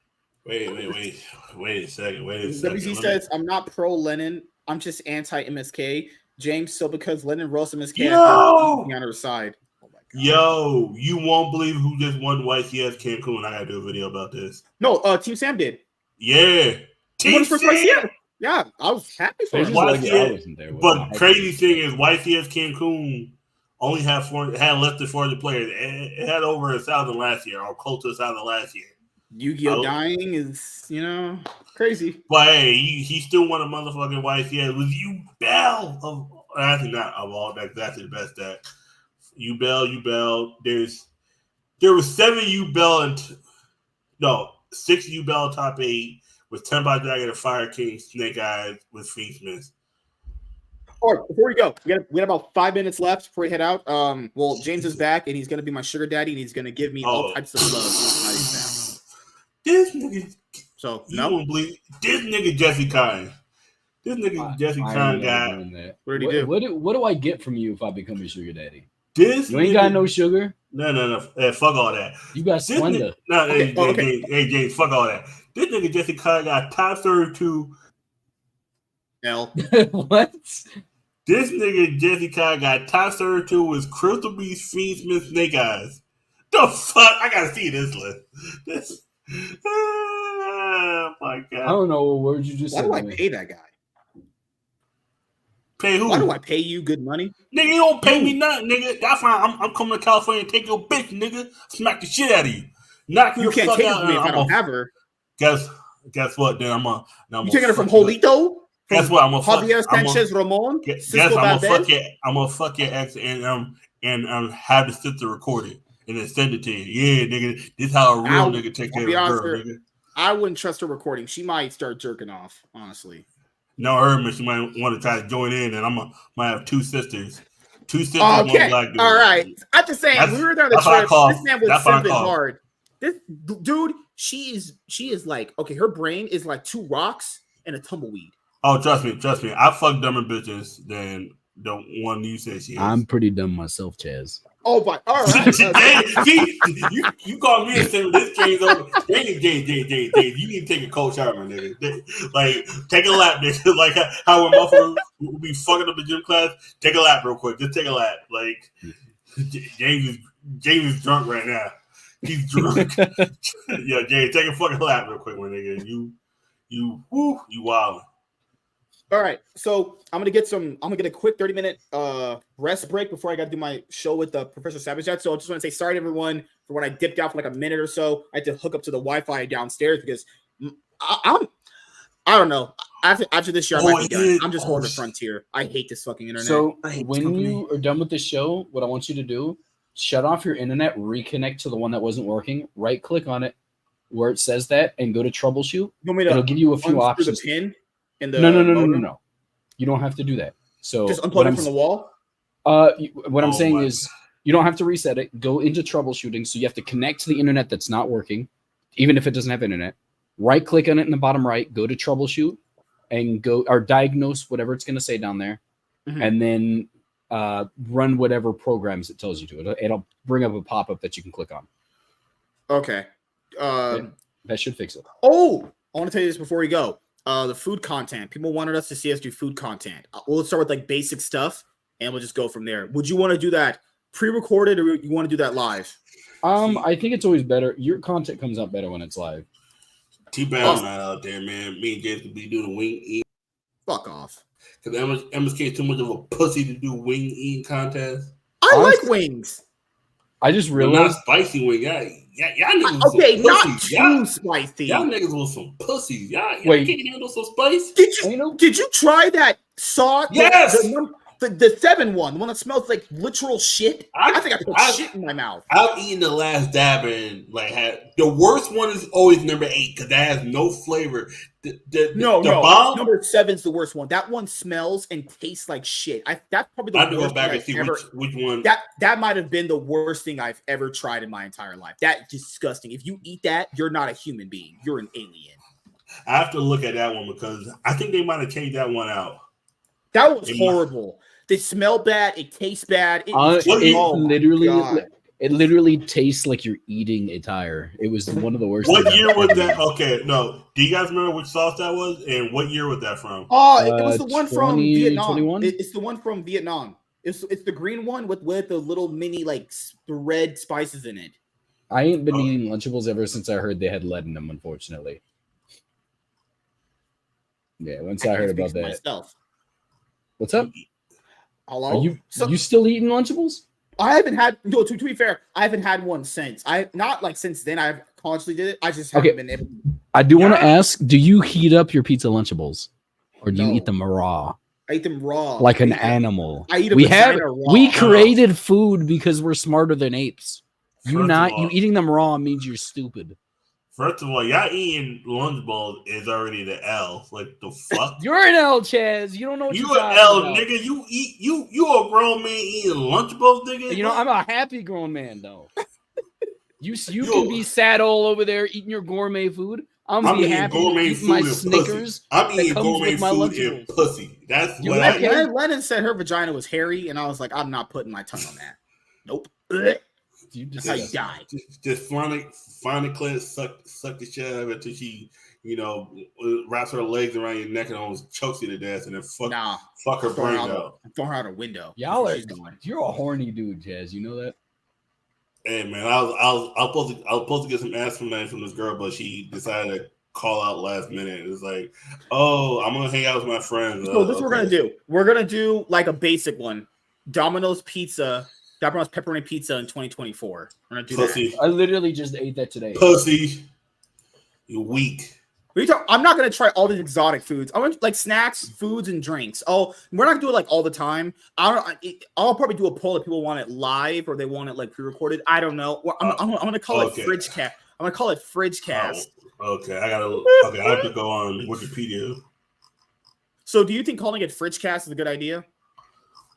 Wait a second. WZ says, I'm not pro Lennon. I'm just anti MSK. James, so because Lennon roast MSK on her side. Oh my God. Yo, you won't believe who just won YCS Cancun. I gotta do a video about this. No, Team Sam did. Yeah. Team Sam. Yeah, I was happy for him. But crazy thing is, YCS Cancun only had less than 400 players. It had over 1,000 last year, or close to 1,000 last year. Yu-Gi-Oh! Dying is, crazy. But hey, he still won a motherfucking YCS. It was Bell actually not of all. That's actually the best deck. Bell. There was 7 Bell and 6 Bell top 8 with 10 by Dragon and Fire King, Snake Eyes with Fiend Smith. All right, before we go, we got about 5 minutes left before we head out. James is back, and he's going to be my sugar daddy, and he's going to give me all types of love. This nigga. So, you won't believe this nigga Jesse Kine. This nigga Jesse Kine guy. What did he do? What do I get from you if I become your sugar daddy? You ain't got no sugar? No. Fuck all that. You got Splenda. Hey, James, fuck all that. This nigga Jesse Kine got top 32. L. What? This nigga Jesse Kine got top 32 with Crystal Beast, Fiend Smith, Snake Eyes. The fuck? I gotta see this list. Oh my God. I don't know what word you just said. Why do I pay that guy? Pay who? Why do I pay you good money? Nigga, you don't pay me nothing, nigga. That's why I'm coming to California and take your bitch, nigga. Smack the shit out of you. Knock You the can't fuck take it out. from me if I don't I'm have her. Guess what? Then You taking her from Jolito? Guess what? I'm gonna fuck. Javier Sanchez Ramon? Guess Cisco I'm gonna Valdez? fuck it. I'm gonna fuck your ex and have the sister record it and then send it to you. Yeah, nigga. This how a real nigga take care of a girl, nigga. I wouldn't trust her recording. She might start jerking off, honestly. No, her, she might want to try to join in, and might have two sisters. Two sisters, okay. one black dude. All right. I'm just saying, we were there on the trip. This man was simping hard. This dude, she is like, okay, her brain is like 2 rocks and a tumbleweed. Oh, trust me. I fuck dumber bitches than the one you say she is. I'm pretty dumb myself, Chaz. Oh, but all right. See, you called me and said this game's over. James, you need to take a cold shower, my nigga. Like, take a lap, nigga. Like how when motherfuckers will be fucking up the gym class, take a lap real quick. Just take a lap. Like James is drunk right now. He's drunk. Yeah, James, take a fucking lap real quick, my nigga. You wildin'. All right, so I'm gonna get a quick 30-minute rest break before I got to do my show with Professor Savage. So I just want to say sorry to everyone for when I dipped out for like a minute or so. I had to hook up to the Wi-Fi downstairs because I don't know. After this year, I might be done. I'm just going to Frontier. I hate this fucking internet. So when you are done with the show, what I want you to do, shut off your internet, reconnect to the one that wasn't working, right-click on it where it says that, and go to troubleshoot. It'll give you a few options. The pin? No. You don't have to do that. So just unplug it from the wall. What I'm saying is you don't have to reset it. Go into troubleshooting. So you have to connect to the internet that's not working, even if it doesn't have internet. Right click on it in the bottom right. Go to troubleshoot and go or diagnose whatever it's going to say down there, and then run whatever programs it tells you to. It'll bring up a pop up that you can click on. Okay. That should fix it. Oh, I want to tell you this before we go. The food content. People wanted us to see us do food content. We'll start with like basic stuff, and we'll just go from there. Would you want to do that pre-recorded, or you want to do that live? I think it's always better. Your content comes out better when it's live. T-Bound not out there, man. Me and James could be doing wing eating. Fuck off. Because MSK is too much of a pussy to do wing eating contest. I like wings. I just realized not spicy wing. Y'all niggas okay, not too spicy. spicy. Y'all niggas want some pussies. Y'all can't handle some spice. Did you try that sauce? Yes. The 7 one, the one that smells like literal shit. I think I put shit in my mouth. I've eaten the last dab and like had the worst one is always number 8 because that has no flavor. No. bomb? Number 7's the worst one. That one smells and tastes like shit. That's probably the worst. I have to go back and see which one. That might have been the worst thing I've ever tried in my entire life. That's disgusting. If you eat that, you're not a human being. You're an alien. I have to look at that one because I think they might have changed that one out. That was horrible. They smell bad. It tastes bad. It literally tastes like you're eating a tire. It was one of the worst. What year was that? Okay, no. Do you guys remember which sauce that was, and what year was that from? Oh, it was the one from Vietnam. 21? It's the one from Vietnam. It's the green one with the little mini the red spices in it. I ain't been eating Lunchables ever since I heard they had lead in them. Unfortunately. Yeah, once I heard about that. Myself. What's up? Hello? Are you still eating Lunchables? I haven't had to be fair, I haven't had one since. Since then I've constantly did it. I just haven't been able to. I do want to ask, do you heat up your pizza Lunchables? Or do you eat them raw? I eat them raw. Like an animal. I eat them raw. We created food because we're smarter than apes. You eating them raw means you're stupid. First of all, y'all eating Lunchables is already the L. Like the fuck? You're an L, Chaz. You don't know what you're talking about. Nigga. You a grown man eating Lunchables, nigga. You know, I'm a happy grown man though. You can be sad all over there eating your gourmet food. I'm be happy eating my Snickers. I'm eating gourmet food and pussy. That's what Lennon said her vagina was hairy, and I was like, I'm not putting my tongue on that. Nope. That's how you die. Just find the clit, suck the shit out of it until she, wraps her legs around your neck and almost chokes you to death, and then fuck her brain out. Throw her out a window. You're a horny dude, Jazz. You know that? Hey man, I was supposed to get some ass from this girl, but she decided to call out last minute. It's like, oh, I'm gonna hang out with my friends. So this is what we're gonna do. We're gonna do like a basic one: Domino's pepperoni pizza in 2024. We're gonna do Pussy. I literally just ate that today. Pussy. You're weak. I'm not gonna try all these exotic foods. I want like snacks, foods, and drinks. Oh, we're not gonna do it like all the time. I'll probably do a poll if people want it live or they want it like pre-recorded. I don't know. I'm gonna call it Fridge Cast. I'm gonna call it Fridge Cast. Okay, I have to go on Wikipedia. So, do you think calling it Fridge Cast is a good idea?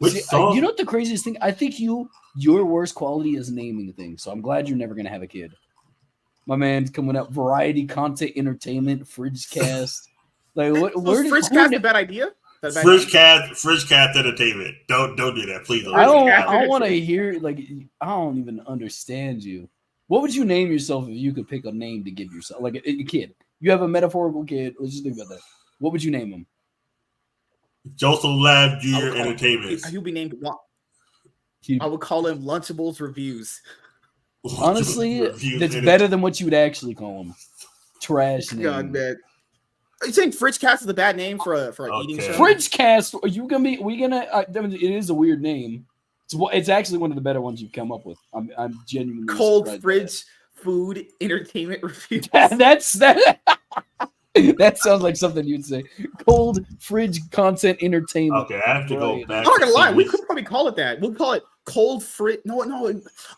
See, you know what the craziest thing? I think your worst quality is naming things. So I'm glad you're never gonna have a kid. My man's coming up. Variety, content, entertainment, Fridge Cast. Like what? Where did Fridge Cast a bad idea? Fridge Cast entertainment. Don't do that, please. I don't want to hear like I don't even understand you. What would you name yourself if you could pick a name to give yourself? Like a kid. You have a metaphorical kid. Let's just think about that. What would you name him? Joseph Lab Jr. Entertainment. He'll be named what? I would call him Lunchables Reviews. Honestly, that's better than what you would actually call him. Trash name. God, man. Are you saying Fridge Cast is a bad name for an eating show? Fridge Cast? Are you gonna be? It is a weird name. It's actually one of the better ones you've come up with. I'm genuinely cold fridge food entertainment reviews. That's that. That sounds like something you'd say. Cold fridge content entertainment. Okay, I have to go back. I'm not gonna lie. We could probably call it that. We'll call it cold fridge. No.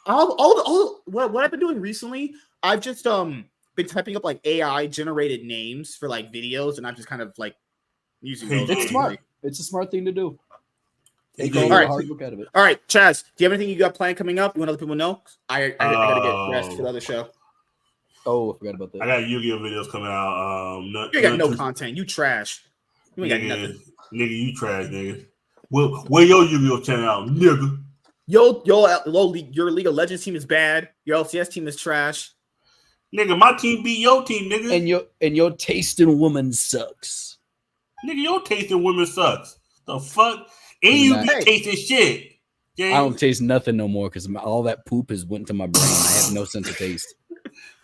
What I've been doing recently, I've just been typing up like AI generated names for like videos, and I'm just kind of like using those. It's smart. It's a smart thing to do. All right. All right, Chaz, do you have anything you got planned coming up? You want other people to know? I gotta get dressed for the other show. Oh, I forgot about that. I got Yu-Gi-Oh videos coming out. You ain't got no content. You trash. You ain't got nothing. Nigga, you trash, nigga. Where your Yu-Gi-Oh channel out, nigga? Your League of Legends team is bad. Your LCS team is trash. Nigga, my team beat your team, nigga. And your taste in women sucks. Nigga, your taste in women sucks. The fuck? And you be tasting shit. James. I don't taste nothing no more because all that poop has went to my brain. I have no sense of taste.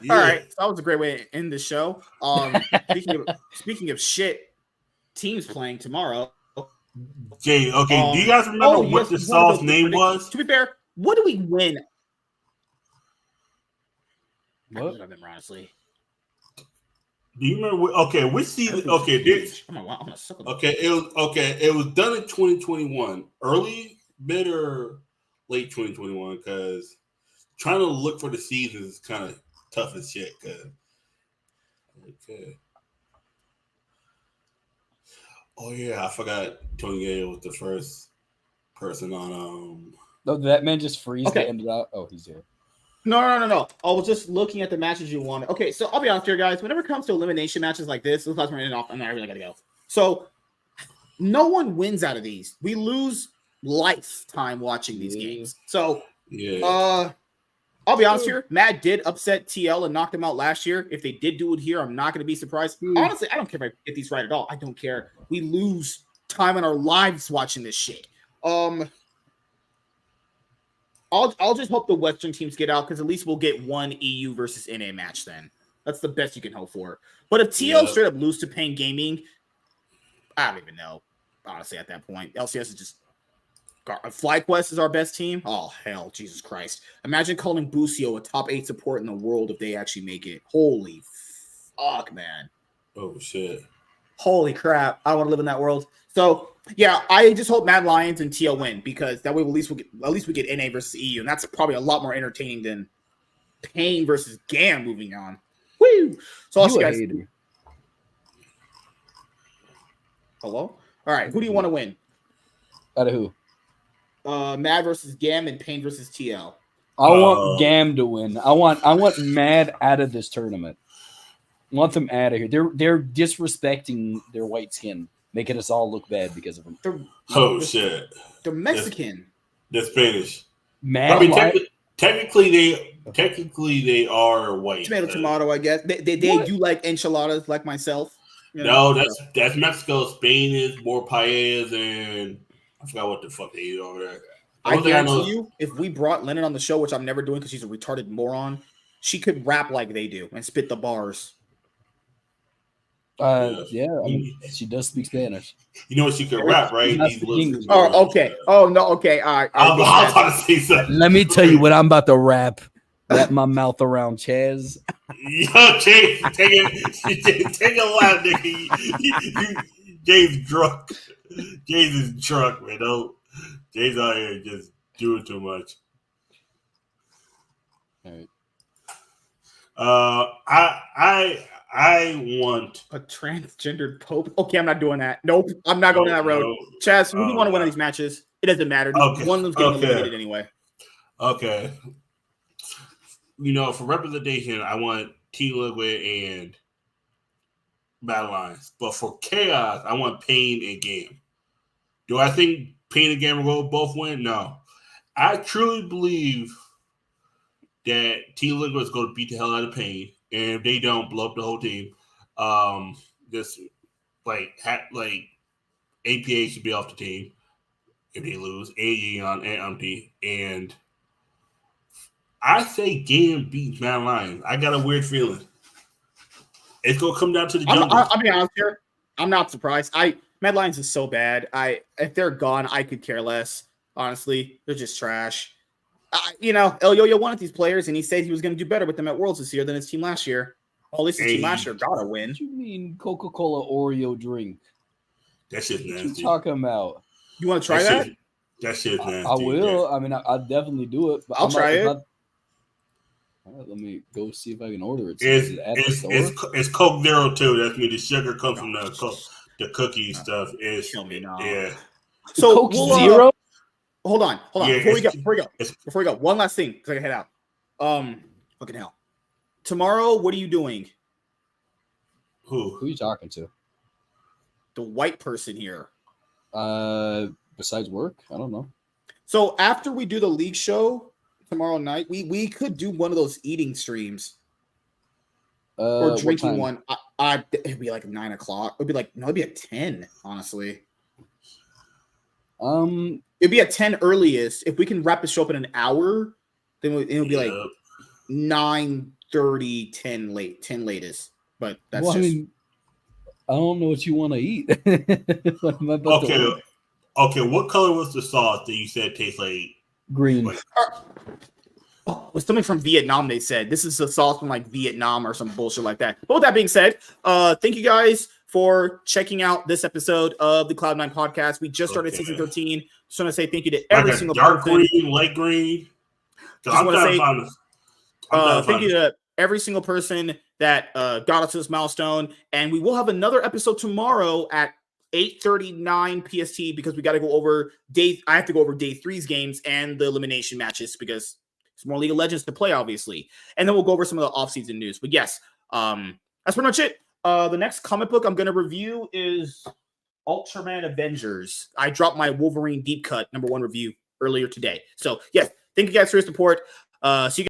Yeah. All right, so that was a great way to end the show. Speaking of shit, teams playing tomorrow. Jay, okay, do you guys remember what the sauce name was? To be fair, what do we win? What? I don't remember, honestly. Do you remember? Okay, which season? Okay, it was done in 2021, early, mid, or late 2021. Because trying to look for the seasons is kind of tough as shit. Oh yeah, I forgot Tony Gale was the first person on. No, that man just freezed the end of that. Oh, he's here. No. I was just looking at the matches you wanted. Okay, so I'll be honest here, guys. Whenever it comes to elimination matches like this, we're ending off. I'm not really gonna go. So no one wins out of these. We lose lifetime watching these games. So I'll be honest here. Mad did upset TL and knocked him out last year. If they did do it here, I'm not gonna be surprised. Honestly, I don't care if I get these right at all. I don't care. We lose time in our lives watching this shit. I'll just hope the Western teams get out because at least we'll get one EU versus NA match then. That's the best you can hope for. But if TL straight up lose to Pain Gaming, I don't even know. Honestly, at that point, LCS is just FlyQuest is our best team. Oh hell, Jesus Christ! Imagine calling Busio a top 8 support in the world if they actually make it. Holy fuck, man! Oh shit! Holy crap! I want to live in that world. So. Yeah, I just hope Mad Lions and TL win because that way at least we get NA versus EU, and that's probably a lot more entertaining than Pain versus GAM moving on. Woo! So also guys. Hello? All right, who do you want to win? Out of who? Mad versus GAM and Pain versus TL. I want GAM to win. I want Mad out of this tournament. I want them out of here. They're disrespecting their white skin. Making us all look bad because of them. Shit! They're Mexican. They're Spanish. Mad. I mean, technically they are white. Tomato. I guess they do like enchiladas, like myself. No, that's Mexico. Spain is more paellas, and I forgot what the fuck they eat over there. I guarantee you, if we brought Lennon on the show, which I'm never doing because she's a retarded moron, she could rap like they do and spit the bars. Yeah, I mean, she does speak Spanish. You know what she can rap, right? Not These speak little- English. Oh, okay. Oh no, okay. All right. I was about to say something. Let me tell you what I'm about to rap. Wrap my mouth around Chaz. Yo, James, take a laugh, nigga. James drunk. James is drunk, man. Don't. James out here just doing too much. All right. I want a transgendered pope. Okay, I'm not doing that. Nope, I'm not going down that road. Chaz, who do you want to win these matches? It doesn't matter. Okay. One of them's getting eliminated anyway. Okay. You know, for representation, I want Team Liquid and Battle Lines. But for Chaos, I want Pain and Game. Do I think Pain and Game will both win? No. I truly believe that Team Liquid is going to beat the hell out of Pain. And if they don't, blow up the whole team. Just like APA should be off the team if they lose. And Yeon and Umpty. And I say Game beats Mad Lions. I got a weird feeling. It's gonna come down to the jungle. I'll be honest here. I'm not surprised. Mad Lions is so bad. If they're gone, I could care less. Honestly, they're just trash. El Yo-Yo wanted these players, and he said he was going to do better with them at Worlds this year than his team last year. At least his team last year got a win. What you mean Coca-Cola Oreo drink? That shit's nasty. What you talking about? You want to try that? That shit's nasty. I will. I mean, I'll definitely do it. But I'll try it. All right, let me go see if I can order it. It's Coke Zero too. That's me. The sugar comes from the cookie stuff. Kill me now. Yeah. So Coke Zero. Hold on. Yeah, Before we go, one last thing because I can head out. Fucking hell. Tomorrow, what are you doing? Who are you talking to? The white person here. Besides work, I don't know. So after we do the league show tomorrow night, we could do one of those eating streams. Or drinking one. It'd be like 9 o'clock. It'd be at 10, honestly. It'd be at 10 earliest. If we can wrap the show up in an hour, then it'll be like 9:30, 10 latest. But that's I mean, I don't know what you want to eat. Okay, what color was the sauce that you said tastes like green? It was something from Vietnam, they said. This is a sauce from like Vietnam or some bullshit like that. But with that being said, thank you guys for checking out this episode of the Cloud9 podcast. We just started season 13. Just want to say thank you to every single dark person. Green, light green. Just want to say thank you to every single person that got us to this milestone. And we will have another episode tomorrow at 8:39 PST because we got to go over I have to go over day 3's games and the elimination matches because it's more League of Legends to play, obviously. And then we'll go over some of the off-season news. But yes, that's pretty much it. The next comic book I'm going to review is Ultraman Avengers. I dropped my Wolverine Deep Cut #1 review earlier today. So, yes, thank you guys for your support. See you guys.